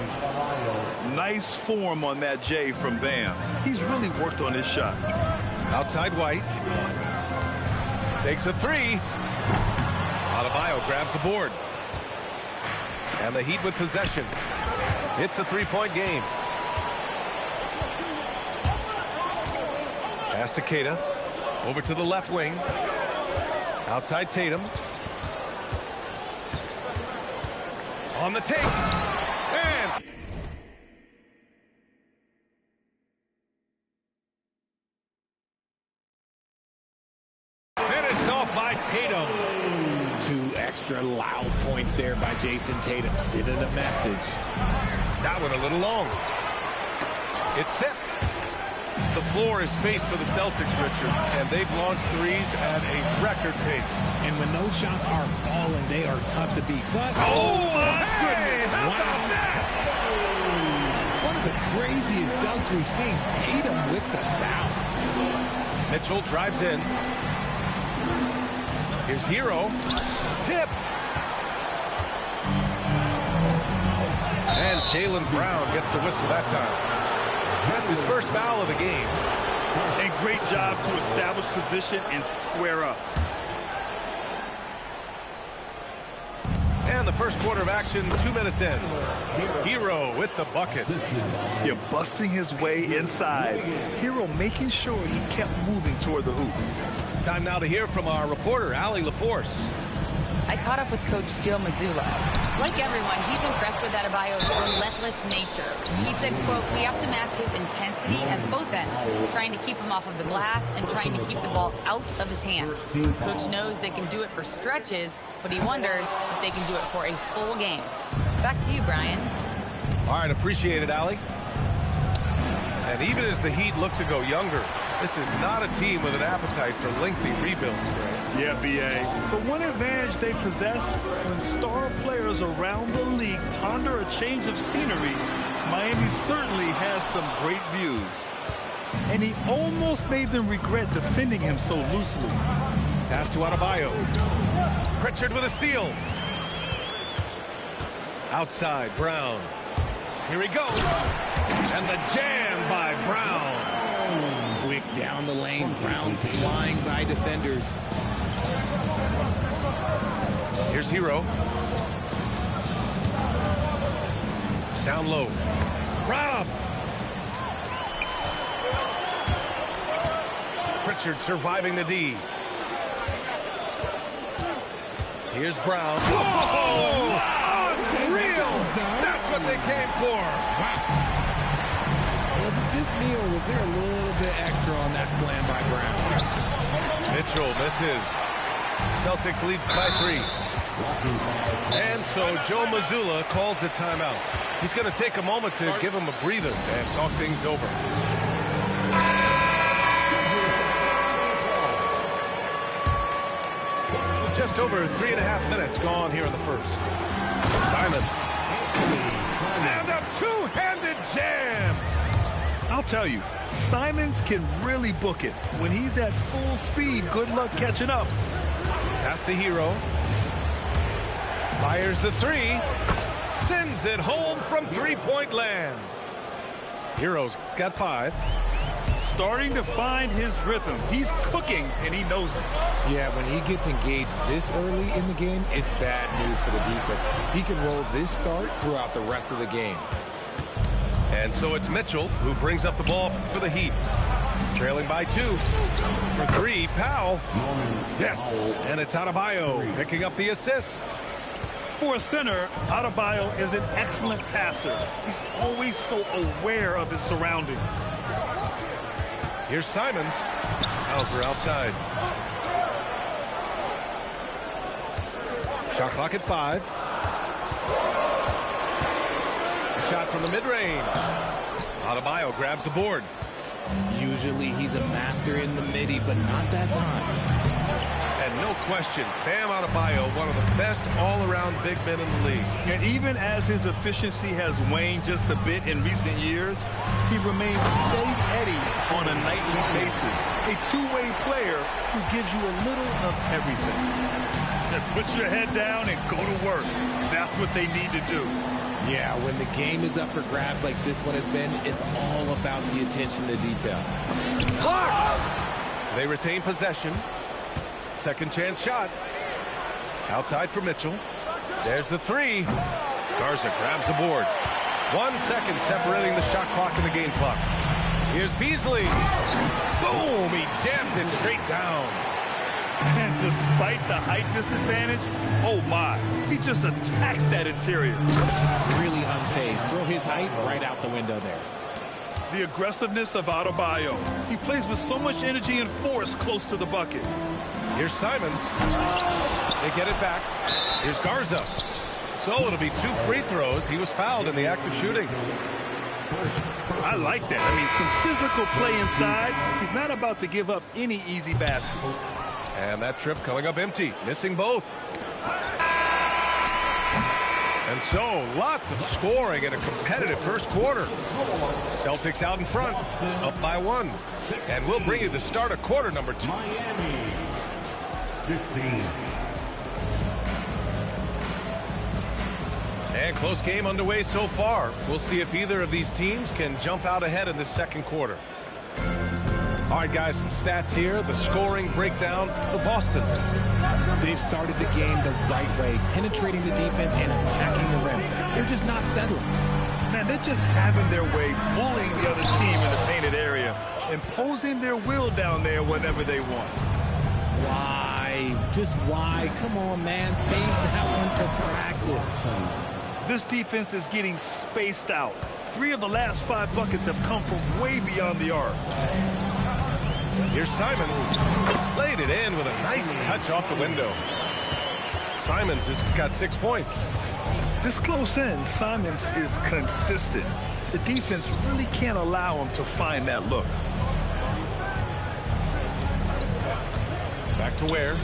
Nice form on that J from Bam. He's really worked on his shot. Outside White. Takes a three. Adebayo grabs the board. And the Heat with possession. It's a three-point game. Pass to Keita. Over to the left wing. Outside Tatum. On the take. And finished off by Tatum. 2 extra loud points there by Jason Tatum, sending a message. That one a little long. It's tipped. The floor is space for the Celtics, Richard, and they've launched threes at a record pace. And when those shots are falling, they are tough to beat. But oh my goodness! How about that? One of the craziest dunks we've seen. Tatum with the bounce. Mitchell drives in. Here's Hero. Tipped. And Jaylen Brown gets a whistle that time. That's his first foul of the game. And great job to establish position and square up. And the first quarter of action, 2 minutes in. Hero with the bucket. You're busting his way inside. Hero making sure he kept moving toward the hoop. Time now to hear from our reporter, Ali LaForce. I caught up with Coach Joe Mazzulla. Like everyone, he's impressed with Adebayo's relentless nature. He said, quote, we have to match his intensity at both ends, trying to keep him off of the glass and trying to keep the ball out of his hands. Coach knows they can do it for stretches, but he wonders if they can do it for a full game. Back to you, Brian. All right, appreciate it, Allie. And even as the Heat look to go younger, this is not a team with an appetite for lengthy rebuilds, Greg. Yeah, B.A. The one advantage they possess, when star players around the league ponder a change of scenery, Miami certainly has some great views. And he almost made them regret defending him so loosely. Pass to Adebayo. Pritchard with a steal. Outside, Brown. Here he goes. And the jam by Brown. Quick down the lane. Brown flying by defenders. Here's Hero. Down low. Robbed. Pritchard surviving the D. Here's Brown. Whoa! Unreal! That's what they came for. Wow. Was it just me, or was there a little bit extra on that slam by Brown? Mitchell misses. Celtics lead by 3. And so Joe Mazzulla calls the timeout. He's going to take a moment to give him a breather and talk things over. Just over 3.5 minutes gone here in the first. Simons. And a two-handed jam. I'll tell you, Simons can really book it. When he's at full speed, good luck catching up. Pass to Hero. Fires the three. Sends it home from three-point land. Hero's got 5. Starting to find his rhythm. He's cooking, and he knows it. Yeah, when he gets engaged this early in the game, it's bad news for the defense. He can roll this start throughout the rest of the game. And so it's Mitchell who brings up the ball for the Heat. Trailing by 2. For 3, Powell. Yes, and it's Adebayo picking up the assist. For a center, Adebayo is an excellent passer. He's always so aware of his surroundings. Here's Simons. Hauser outside. Shot clock at 5. A shot from the mid-range. Adebayo grabs the board. Usually he's a master in the midi, but not that time. And no question, Bam Adebayo, one of the best all-around big men in the league. And even as his efficiency has waned just a bit in recent years, he remains steady on a nightly basis. A two-way player who gives you a little of everything. Just put your head down and go to work. That's what they need to do. Yeah, when the game is up for grabs like this one has been, it's all about the attention to detail. Clock! They retain possession. Second chance shot. Outside for Mitchell. There's the 3. Garza grabs the board. 1 second separating the shot clock and the game clock. Here's Beasley. Boom! He jams it straight down. And despite the height disadvantage, oh my, he just attacks that interior. Really unfazed. Throw his height right out the window there. The aggressiveness of Adebayo. He plays with so much energy and force close to the bucket. Here's Simons. They get it back. Here's Garza. So it'll be 2 free throws. He was fouled in the act of shooting. I like that. I mean, some physical play inside. He's not about to give up any easy baskets. And that trip coming up empty. Missing both. And so, lots of scoring in a competitive first quarter. Celtics out in front, up by 1. And we'll bring you the start of quarter number 2. Miami, 15. And close game underway so far. We'll see if either of these teams can jump out ahead in the second quarter. All right, guys, some stats here. The scoring breakdown for Boston. They've started the game the right way, penetrating the defense and attacking the rim. They're just not settling. Man, they're just having their way, bullying the other team in the painted area, imposing their will down there whenever they want. Why BA. Just why? Come on, man. Save that one for practice. This defense is getting spaced out. 3 of the last 5 buckets have come from way beyond the arc. Here's Simons. Laid it in with a nice touch off the window. Simons has got 6 points. This close in, Simons is consistent. The defense really can't allow him to find that look. Back to Ware.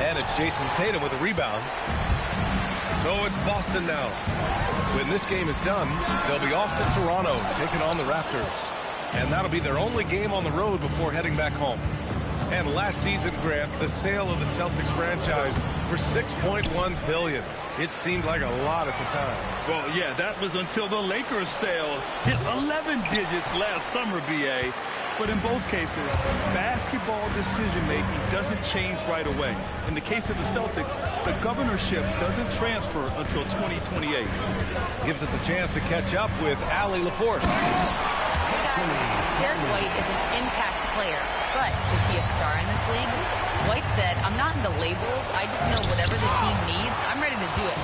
And it's Jason Tatum with a rebound. So it's Boston now. When this game is done, they'll be off to Toronto, taking on the Raptors. And that'll be their only game on the road before heading back home. And last season, Grant, the sale of the Celtics franchise for $6.1 billion. It seemed like a lot at the time. Well, yeah, that was until the Lakers sale hit 11 digits last summer, BA. But in both cases, basketball decision-making doesn't change right away. In the case of the Celtics, the governorship doesn't transfer until 2028. Gives us a chance to catch up with Allie LaForce. Hey guys, Derek White is an impact player, but is he a star in this league? White said, I'm not into labels, I just know whatever the team needs, I'm ready to do it.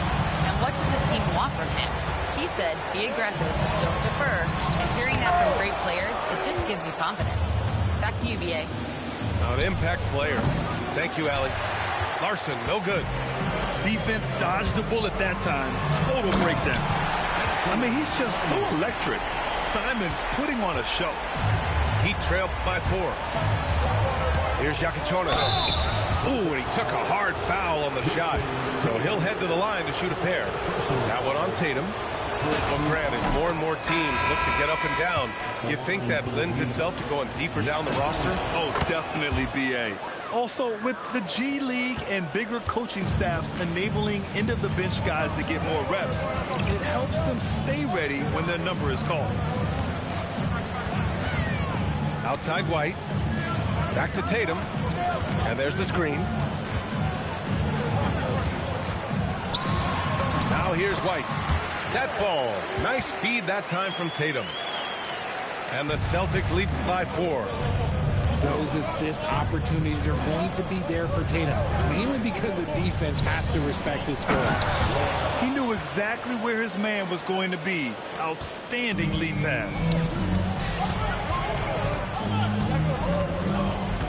And what does this team want from him? He said, be aggressive, don't defer, and hearing that from great players, it just gives you confidence. Back to you, BA. An impact player. Thank you, Allie. Larson, no good. Defense dodged the bullet that time. Total breakdown. I mean, he's just so electric. Simons putting on a show. He trailed by 4. Here's Yakachona. Ooh, and he took a hard foul on the shot. So he'll head to the line to shoot a pair. That one on Tatum. Well, Grant, as more and more teams look to get up and down, you think that lends itself to going deeper down the roster? Oh, definitely, BA. Also, with the G League and bigger coaching staffs enabling end-of-the-bench guys to get more reps, it helps them stay ready when their number is called. Outside White. Back to Tatum. And there's the screen. Now here's White. That falls. Nice feed that time from Tatum. And the Celtics lead by 4. Those assist opportunities are going to be there for Tatum, mainly because the defense has to respect his score. He knew exactly where his man was going to be. Outstanding lead pass.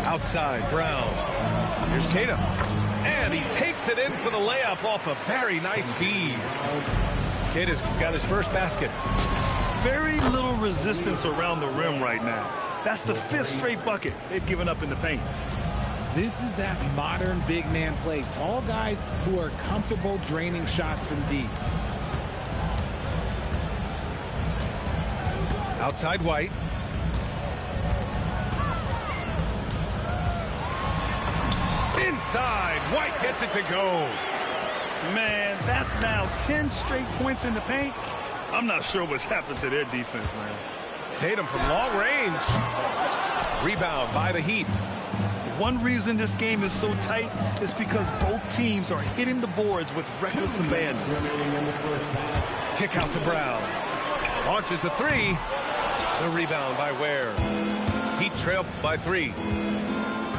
Outside, Brown. Here's Tatum. And he takes it in for the layup off a very nice feed. Kid has got his first basket. Very little resistance around the rim right now. That's the 5th straight bucket they've given up in the paint. This is that modern big man play. Tall guys who are comfortable draining shots from deep. Outside White. Inside, White gets it to go. Man, that's now 10 straight points in the paint. I'm not sure what's happened to their defense, man. Tatum from long range. Rebound by the Heat. One reason this game is so tight is because both teams are hitting the boards with reckless abandon. Kick out to Brown. Launches the 3. The rebound by Ware. Heat trail by 3.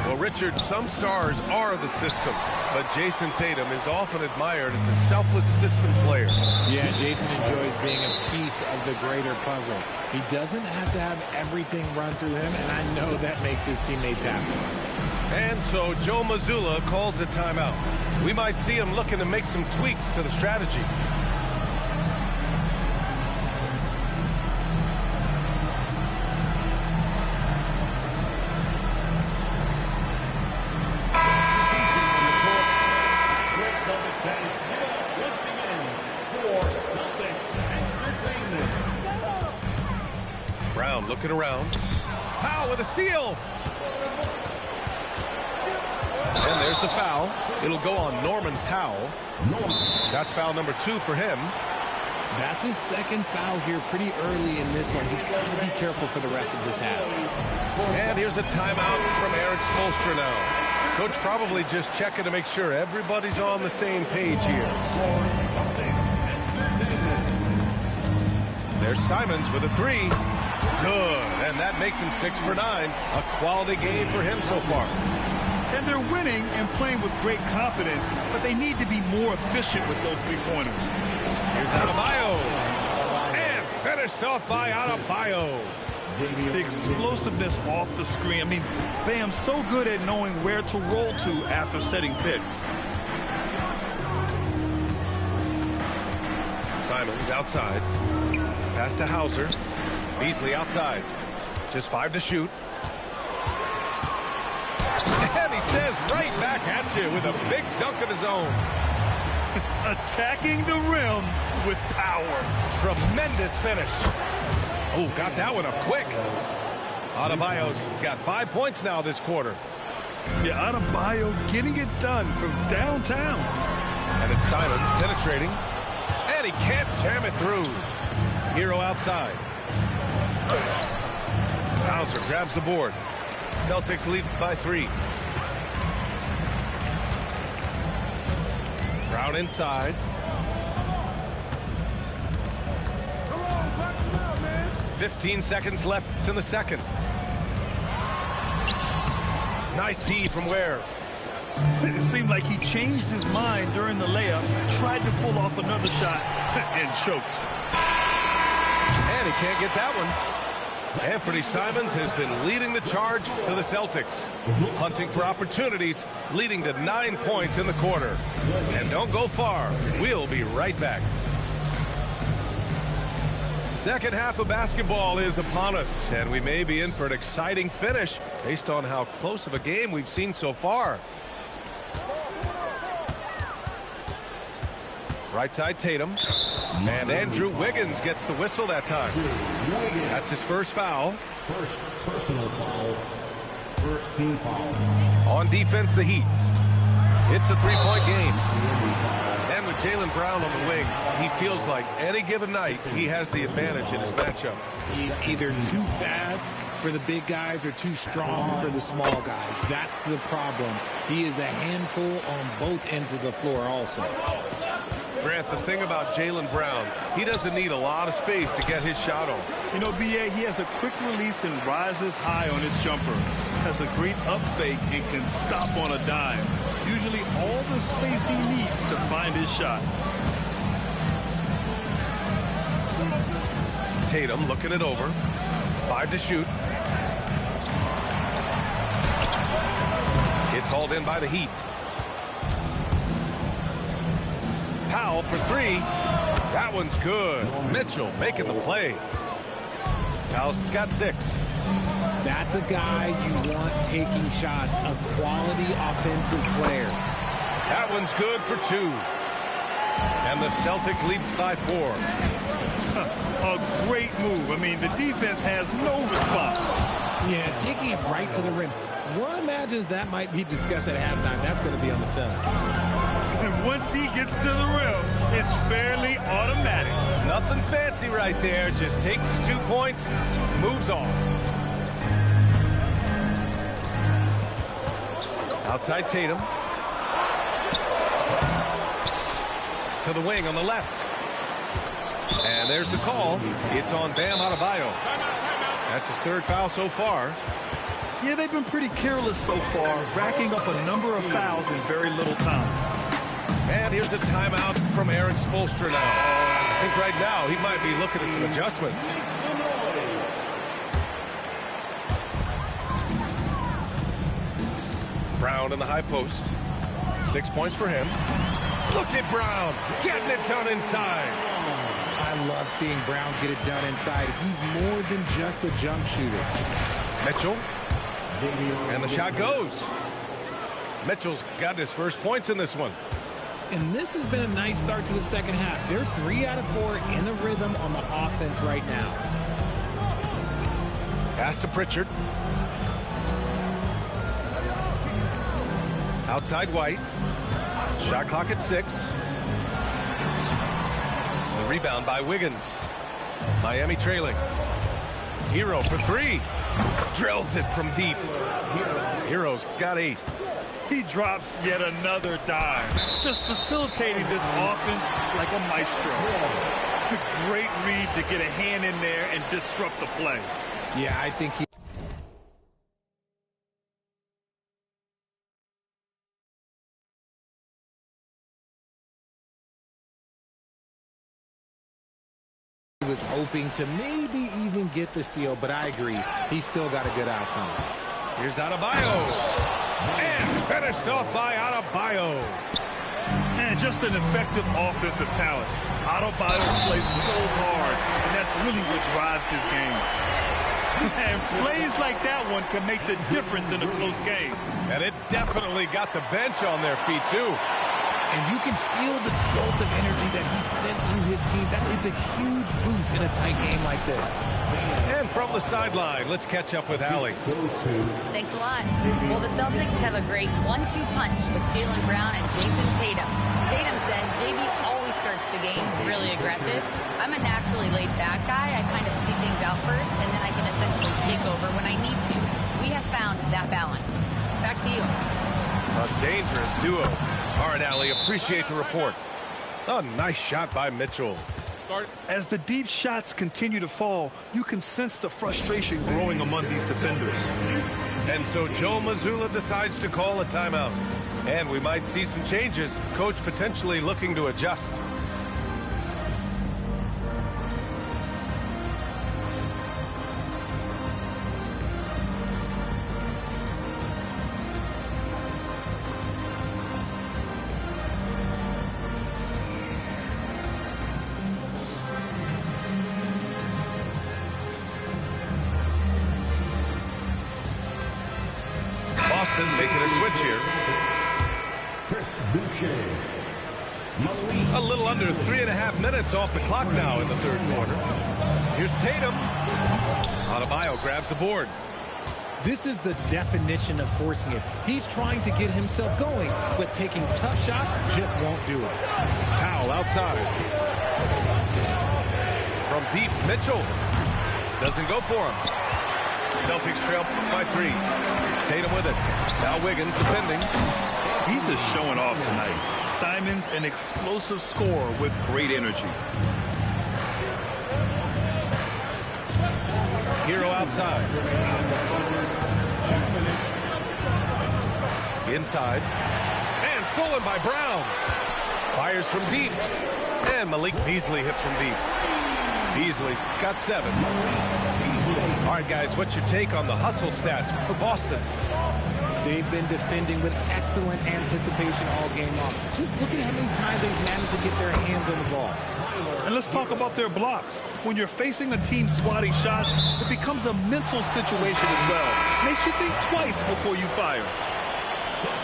Well, Richard, some stars are the system, but Jason Tatum is often admired as a selfless system player. Yeah, Jason enjoys being a piece of the greater puzzle. He doesn't have to have everything run through him, and I know that makes his teammates happy. And so Joe Mazzulla calls a timeout. We might see him looking to make some tweaks to the strategy. Brown looking around. Powell with a steal. And there's the foul. It'll go on Norman Powell. That's foul number 2 for him. That's his second foul here pretty early in this one. He's got to be careful for the rest of this half. And here's a timeout from Eric Spoelstra now. Coach probably just checking to make sure everybody's on the same page here. There's Simons with a 3. Good, and that makes him 6 for 9. A quality game for him so far. And they're winning and playing with great confidence, but they need to be more efficient with those three-pointers. Here's Adebayo. And finished off by Adebayo. The explosiveness off the screen. I mean, Bam's so good at knowing where to roll to after setting picks. Simons outside. Pass to Hauser. Beasley outside. Just 5 to shoot. And he says right back at you with a big dunk of his own. Attacking the rim with power. Tremendous finish. Oh, got that one up quick. Adebayo's got 5 points now this quarter. Yeah, Adebayo getting it done from downtown. And it's Simons penetrating. And he can't jam it through. Hero outside. Hauser grabs the board. Celtics lead by 3. Brown inside. 15 seconds left in the second. Nice D from Ware. It seemed like he changed his mind during the layup, tried to pull off another shot, and choked. And he can't get that one. Anthony Simons has been leading the charge to the Celtics. Hunting for opportunities, leading to 9 points in the quarter. And don't go far. We'll be right back. Second half of basketball is upon us, and we may be in for an exciting finish based on how close of a game we've seen so far. Right side Tatum, and Andrew Wiggins gets the whistle that time. That's his first foul. First personal foul. First team foul. On defense, the Heat. It's a 3-point game. And with Jaylen Brown on the wing, he feels like any given night he has the advantage in his matchup. He's either too fast for the big guys or too strong for the small guys. That's the problem. He is a handful on both ends of the floor also. Grant, the thing about Jaylen Brown, he doesn't need a lot of space to get his shot off. You know, B.A., he has a quick release and rises high on his jumper. Has a great up fake and can stop on a dime. Usually all the space he needs to find his shot. Tatum looking it over. 5 to shoot. It's hauled in by the Heat. Powell for 3. That one's good. Mitchell making the play. Powell's got 6. That's a guy you want taking shots, a quality offensive player. That one's good for 2. And the Celtics lead by 4. A great move. I mean, the defense has no response. Yeah, taking it right to the rim. One imagines that might be discussed at halftime. That's going to be on the film. And once he gets to the rim, it's fairly automatic. Nothing fancy right there. Just takes his 2 points, moves on. Outside Tatum. To the wing on the left. And there's the call. It's on Bam Adebayo. That's his 3rd foul so far. Yeah, they've been pretty careless so far, racking up a number of fouls in very little time. And here's a timeout from Eric Spoelstra now. I think right now he might be looking at some adjustments. Brown in the high post. 6 points for him. Look at Brown getting it done inside. I love seeing Brown get it done inside. He's more than just a jump shooter. Mitchell. And the shot goes. Mitchell's got his first points in this one. And this has been a nice start to the second half. They're 3 out of 4 in a rhythm on the offense right now. Pass to Pritchard. Outside White. Shot clock at 6. The rebound by Wiggins. Miami trailing. Hero for 3. Drills it from deep. Hero's got 8. He drops yet another dime. Just facilitating this offense like a maestro. Great read to get a hand in there and disrupt the play. Yeah, I think he hoping to maybe even get the steal, but I agree. He's still got a good outcome. Here's Adebayo. And finished off by Adebayo. And just an effective offensive talent. Adebayo plays so hard, and that's really what drives his game. And plays like that one can make the difference in a close game. And it definitely got the bench on their feet, too. And you can feel the jolt of energy that he sent through his team. That is a huge boost in a tight game like this. And from the sideline, let's catch up with Allie. Thanks a lot. Well, the Celtics have a great 1-2 punch with Jaylen Brown and Jason Tatum. Tatum said JB always starts the game really aggressive. I'm a naturally laid-back guy. I kind of see things out first, and then I can essentially take over when I need to. We have found that balance. Back to you. A dangerous duo. All right, Allie, appreciate the report. A nice shot by Mitchell. As the deep shots continue to fall, you can sense the frustration growing among these defenders. And so Joe Mazzulla decides to call a timeout. And we might see some changes. Coach potentially looking to adjust. Boston making a switch here. A little under 3.5 minutes off the clock now in the third quarter. Here's Tatum. Adebayo grabs the board. This is the definition of forcing it. He's trying to get himself going, but taking tough shots just won't do it. Powell outside. From deep, Mitchell. Doesn't go for him. Celtics trail by 3. Tatum with it. Now Wiggins defending. He's just showing off tonight. Simons, an explosive scorer with great energy. Hero outside. Inside. And stolen by Brown. Fires from deep. And Malik Beasley hits from deep. Beasley's got 7. All right, guys, what's your take on the hustle stats for Boston? They've been defending with excellent anticipation all game long. Just look at how many times they've managed to get their hands on the ball. And let's talk about their blocks. When you're facing a team swatting shots, it becomes a mental situation as well. Makes you think twice before you fire.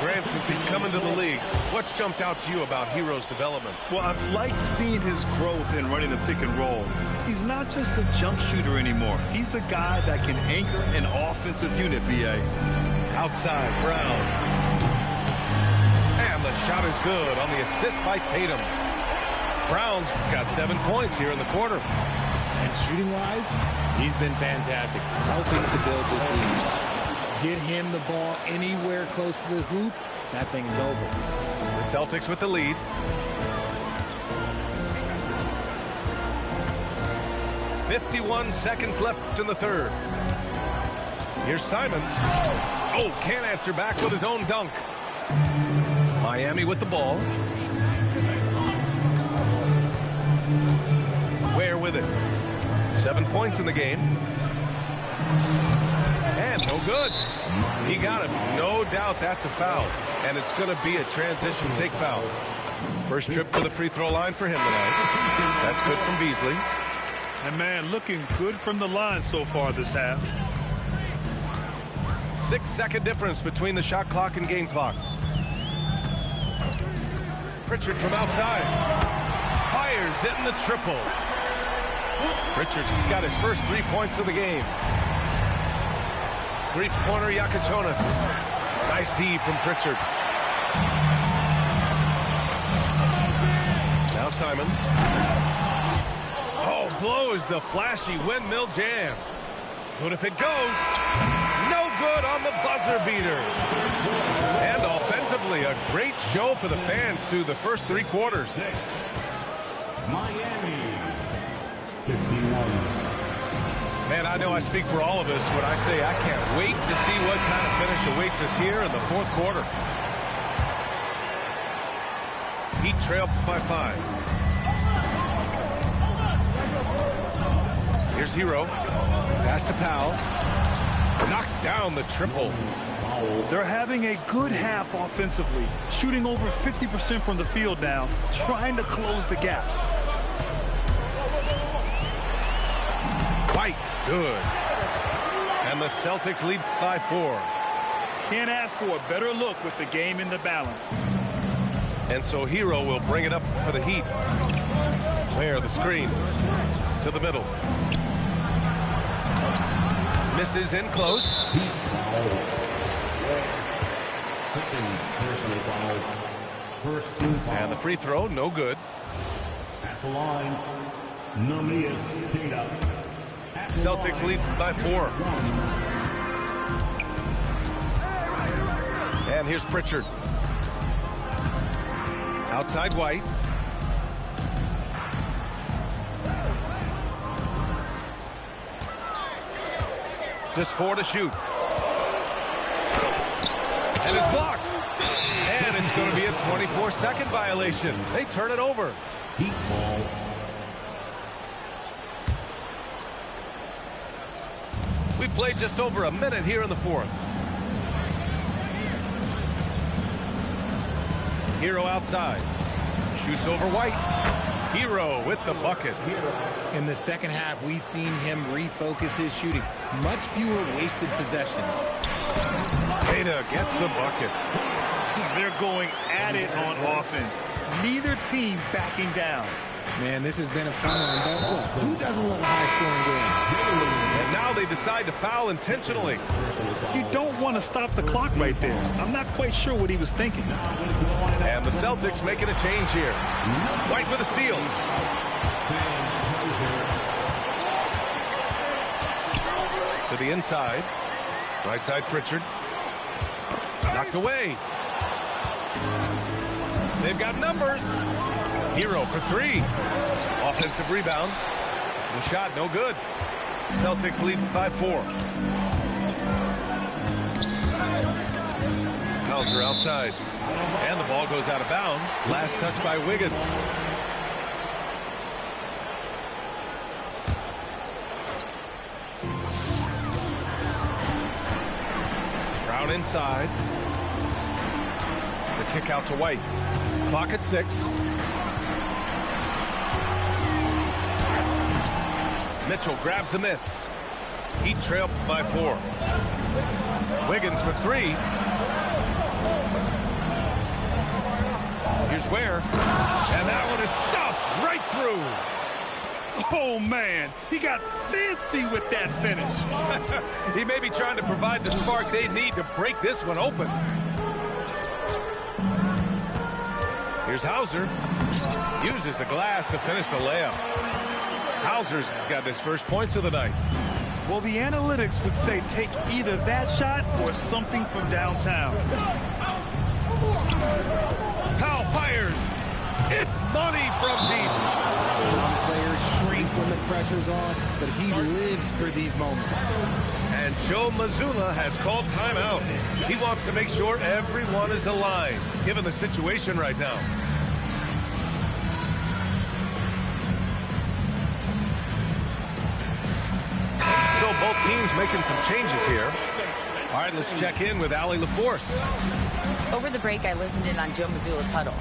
Grant, since he's coming to the league, what's jumped out to you about Hero's development? Well, I've liked seeing his growth in running the pick and roll. He's not just a jump shooter anymore. He's a guy that can anchor an offensive unit, B.A. Outside, Brown. And the shot is good on the assist by Tatum. Brown's got 7 points here in the quarter. And shooting-wise, he's been fantastic, helping to build this lead. Get him the ball anywhere close to the hoop, that thing is over. The Celtics with the lead. .51 seconds left in the third. Here's Simons. Oh, can't answer back with his own dunk. Miami with the ball. Ware with it. 7 points in the game. And no good. He got it. No doubt that's a foul. And it's going to be a transition take foul. First trip to the free throw line for him tonight. That's good from Beasley. And man, looking good from the line so far this half. 6-second difference between the shot clock and game clock. Pritchard from outside. Fires in the triple. Pritchard's got his first 3 points of the game. Brief corner, Yakuchonis. Nice D from Pritchard. Now Simons. Oh, blows the flashy windmill jam. Good if it goes. No good on the buzzer beater. And offensively, a great show for the fans through the first 3 quarters. Miami, 51. Man, I know I speak for all of us when I say I can't wait to see what kind of finish awaits us here in the fourth quarter. Heat trail by 5. Here's Hero. Pass to Powell. Knocks down the triple. They're having a good half offensively, shooting over 50% from the field now, trying to close the gap. White, good. And the Celtics lead by 4. Can't ask for a better look with the game in the balance. And so Hero will bring it up for the Heat. There, the screen to the middle. Misses in close. And the free throw, no good. At the line, Neemias Queta. Celtics lead by 4. And here's Pritchard. Outside White. Just 4 to shoot. And it's blocked. And it's going to be a 24-second violation. They turn it over. Heat ball. We played just over a minute here in the 4th. Hero outside. Shoots over White. Hero with the bucket. In the second half, we've seen him refocus his shooting. Much fewer wasted possessions. Queta gets the bucket. They're going at it on offense. Neither team backing down. Man, this has been a fun one. But look, who doesn't love a high-scoring game? And now they decide to foul intentionally. You don't want to stop the clock right there. I'm not quite sure what he was thinking. And the Celtics making a change here. White with a steal. To the inside. Right side Pritchard. Knocked away. They've got numbers. Hero for 3. Offensive rebound. The shot no good. Celtics lead by 4. Hauser outside. And the ball goes out of bounds. Last touch by Wiggins. Brown inside. The kick out to White. Clock at 6. Mitchell grabs the miss. Heat trail by 4. Wiggins for 3. Here's Ware. And that one is stuffed right through. Oh, man. He got fancy with that finish. He may be trying to provide the spark they need to break this one open. Here's Hauser. Uses the glass to finish the layup. Hauser's got his first points of the night. Well, the analytics would say take either that shot or something from downtown. Powell fires. It's money from deep. Some players shrink when the pressure's on, but he lives for these moments. And Joe Mazzulla has called timeout. He wants to make sure everyone is aligned, given the situation right now. So both teams making some changes here. All right, let's check in with Allie LaForce. Over the break, I listened in on Joe Mazzulla's huddle.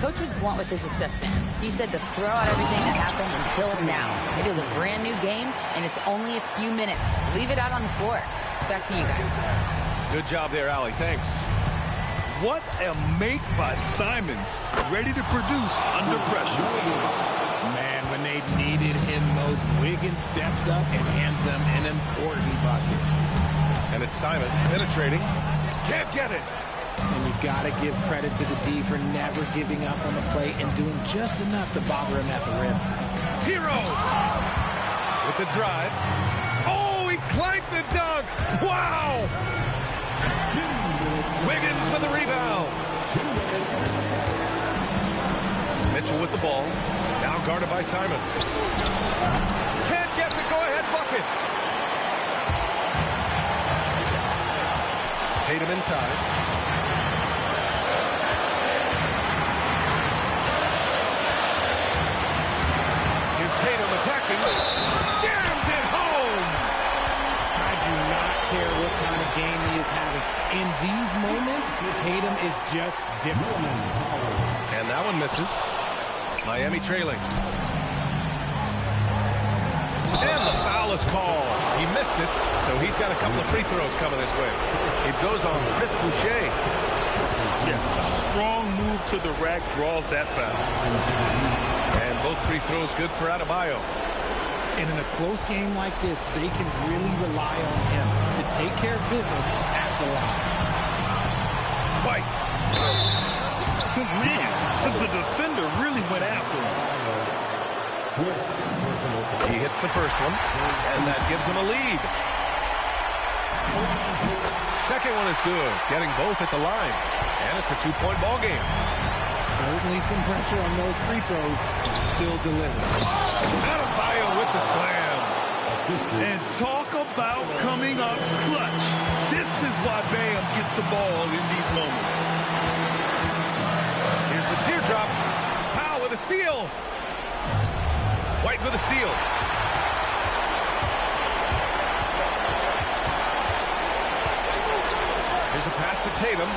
Coach was blunt with his assistant. He said to throw out everything that happened until now. It is a brand new game, and it's only a few minutes. Leave it out on the floor. Back to you guys. Good job there, Allie. Thanks. What a make by Simons. Ready to produce under pressure. Man, when they needed him most, Wiggins steps up and hands them an important bucket. And it's Simons penetrating. Can't get it. And you got to give credit to the D for never giving up on the play and doing just enough to bother him at the rim. Hero with the drive. Oh, he clanked the dunk. Wow. Wiggins with the rebound. Mitchell with the ball. Now guarded by Simons. Can't get the go-ahead bucket. Tatum inside. Here's Tatum attacking. Jams Tatum is just different. And that one misses. Miami trailing. And the foul is called. He missed it, so he's got a couple of free throws coming his way. It goes on Chris Boucher. Yeah, strong move to the rack draws that foul. And both free throws good for Adebayo. And in a close game like this, they can really rely on him to take care of business at the line. White. Man, the defender really went after him. He hits the first one, and that gives him a lead. Second one is good, getting both at the line. And it's a two-point ball game. Certainly some pressure on those free throws, but still delivers. Adebayo with the slam. And talk about coming up clutch. This is why Bam gets the ball in these moments. Here's the teardrop. Powell with a steal. White with a steal. Here's a pass to Tatum.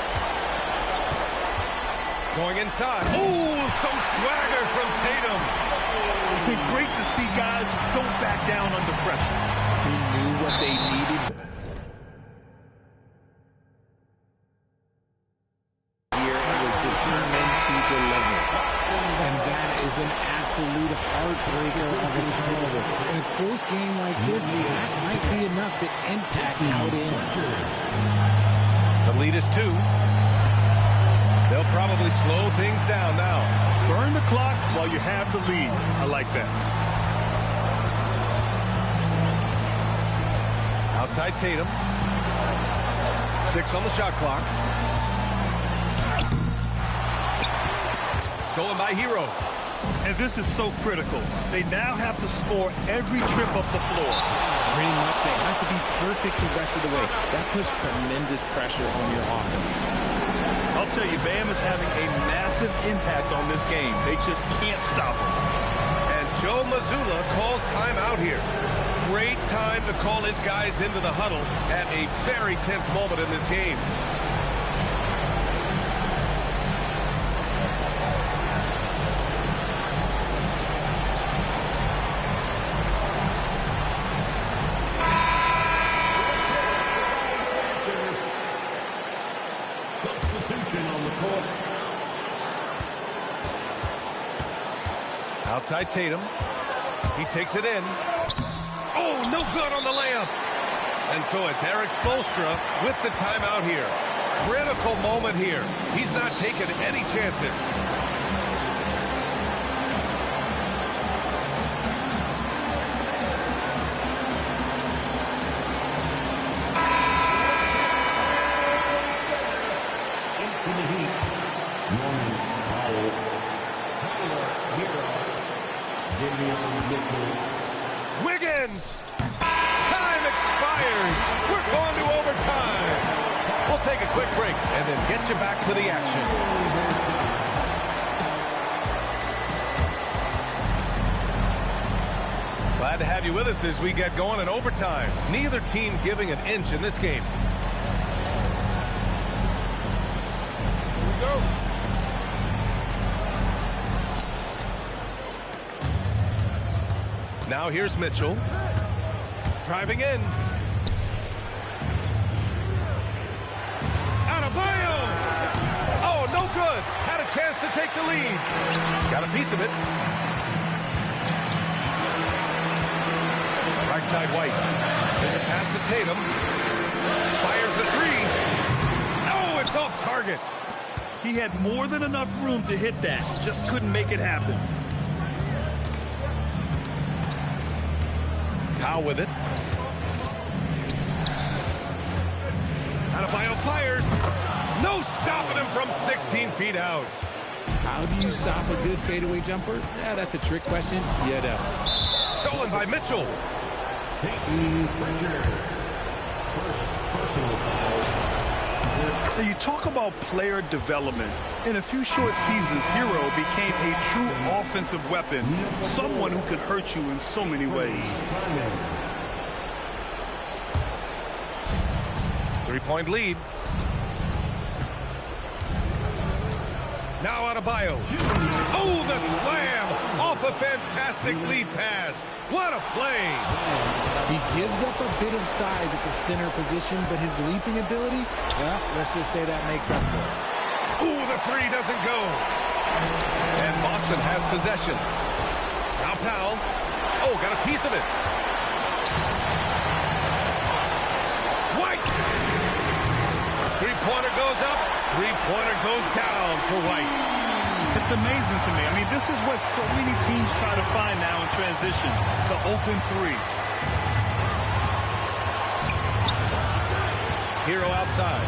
Going inside. Oh, some swagger from Tatum. Great to see guys who don't back down under pressure. He knew what they needed. Here and was determined to deliver. And that is an absolute heartbreaker of a turnover. In a close game like this, that might be enough to impact how it ends. The lead is 2. They'll probably slow things down now. Burn the clock while you have the lead. I like that. Outside Tatum. 6 on the shot clock. Stolen by Hero. And this is so critical. They now have to score every trip up the floor. Pretty much, they have to be perfect the rest of the way. That puts tremendous pressure on your offense. I'll tell you, Bam is having a massive impact on this game. They just can't stop him. And Joe Mazzulla calls timeout here. Great time to call his guys into the huddle at a very tense moment in this game. Outside Tatum. He takes it in. Oh, no good on the layup. And so it's Eric Spoelstra with the timeout here. Critical moment here. He's not taking any chances. Wiggins! Time expires! We're going to overtime! We'll take a quick break and then get you back to the action. Glad to have you with us as we get going in overtime. Neither team giving an inch in this game. Here we go. Now here's Mitchell. Driving in. Adebayo! Oh, no good. Had a chance to take the lead. Got a piece of it. Right side White. There's a pass to Tatum. Fires the 3. Oh, it's off target. He had more than enough room to hit that. Just couldn't make it happen. Powell with it. Adebayo fires. No stopping him from 16 feet out. How do you stop a good fadeaway jumper? Yeah, that's a trick question. You know. Stolen by Mitchell. Now you talk about player development. In a few short seasons, Hero became a true offensive weapon, someone who could hurt you in so many ways. 3-point lead. Now Adebayo. Oh, the slam off a fantastic lead pass. What a play. He gives up a bit of size at the center position, but his leaping ability, well, let's just say that makes up for it. Ooh, the three doesn't go. And Boston has possession. Now Powell. Oh, got a piece of it. White. Three-pointer goes up. Three-pointer goes down for White. It's amazing to me. I mean, this is what so many teams try to find now in transition, the open three. Hero outside.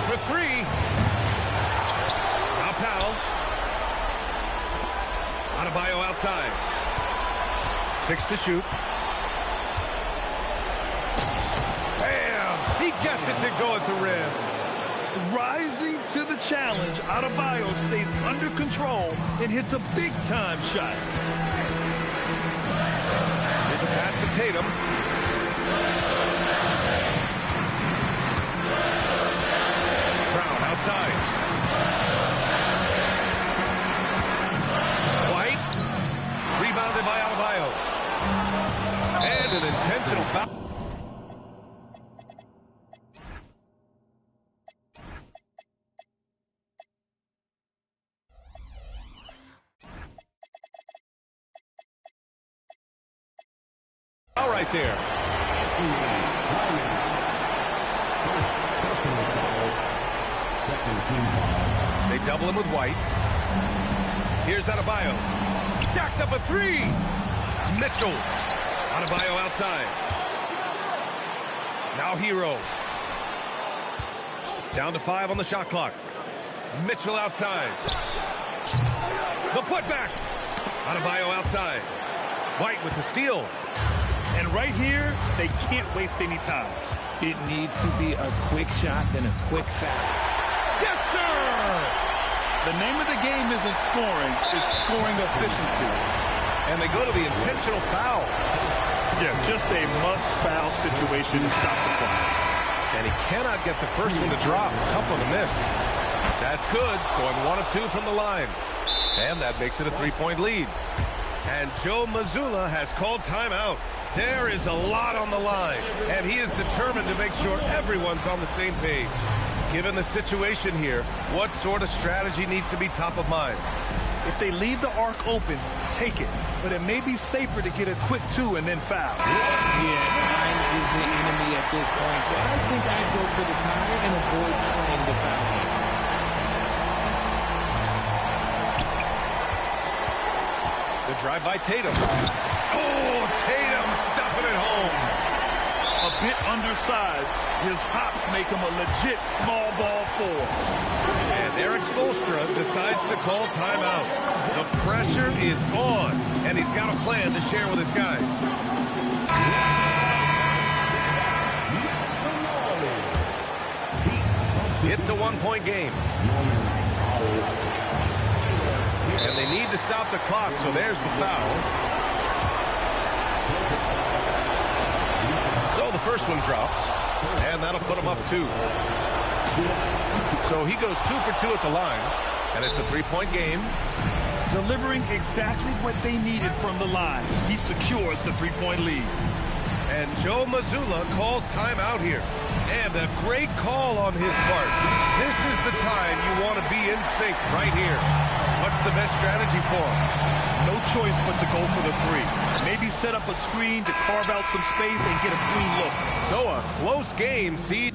For three. Now Powell. Adebayo outside. 6 to shoot. Bam! He gets it to go at the rim. Rising to the challenge, Adebayo stays under control and hits a big-time shot. Here's a pass to Tatum. Brown outside. White. Rebounded by Adebayo. And an intentional foul. Right there. They double him with White. Here's Adebayo. Jacks up a three. Mitchell. Adebayo outside. Now Hero. Down to 5 on the shot clock. Mitchell outside. The putback. Adebayo outside. White with the steal. And right here, they can't waste any time. It needs to be a quick shot, then a quick foul. Yes, sir! The name of the game isn't scoring, it's scoring efficiency. And they go to the intentional foul. Yeah, just a must-foul situation to stop the clock. And he cannot get the first one to drop. Tough one to miss. That's good. Going 1 of 2 from the line. And that makes it a 3-point lead. And Joe Mazzulla has called timeout. There is a lot on the line, and he is determined to make sure everyone's on the same page. Given the situation here, what sort of strategy needs to be top of mind? If they leave the arc open, take it. But it may be safer to get a quick 2 and then foul. Yeah, time is the enemy at this point, so I think I'd go for the tie and avoid playing the foul. The drive by Tatum. Oh, Tatum stuffing it home. A bit undersized. His hops make him a legit small ball forward. And Erik Spoelstra decides to call timeout. The pressure is on, and he's got a plan to share with his guys. It's a 1-point game. And they need to stop the clock, so there's the foul. So the first one drops, and that'll put him up 2. So he goes 2 for 2 at the line, and it's a 3-point game. Delivering exactly what they needed from the line. He secures the 3-point lead. And Joe Mazzulla calls timeout here. And a great call on his part. This is the time you want to be in sync right here. What's the best strategy for him? No choice but to go for the 3. Maybe set up a screen to carve out some space and get a clean look. So a close game sees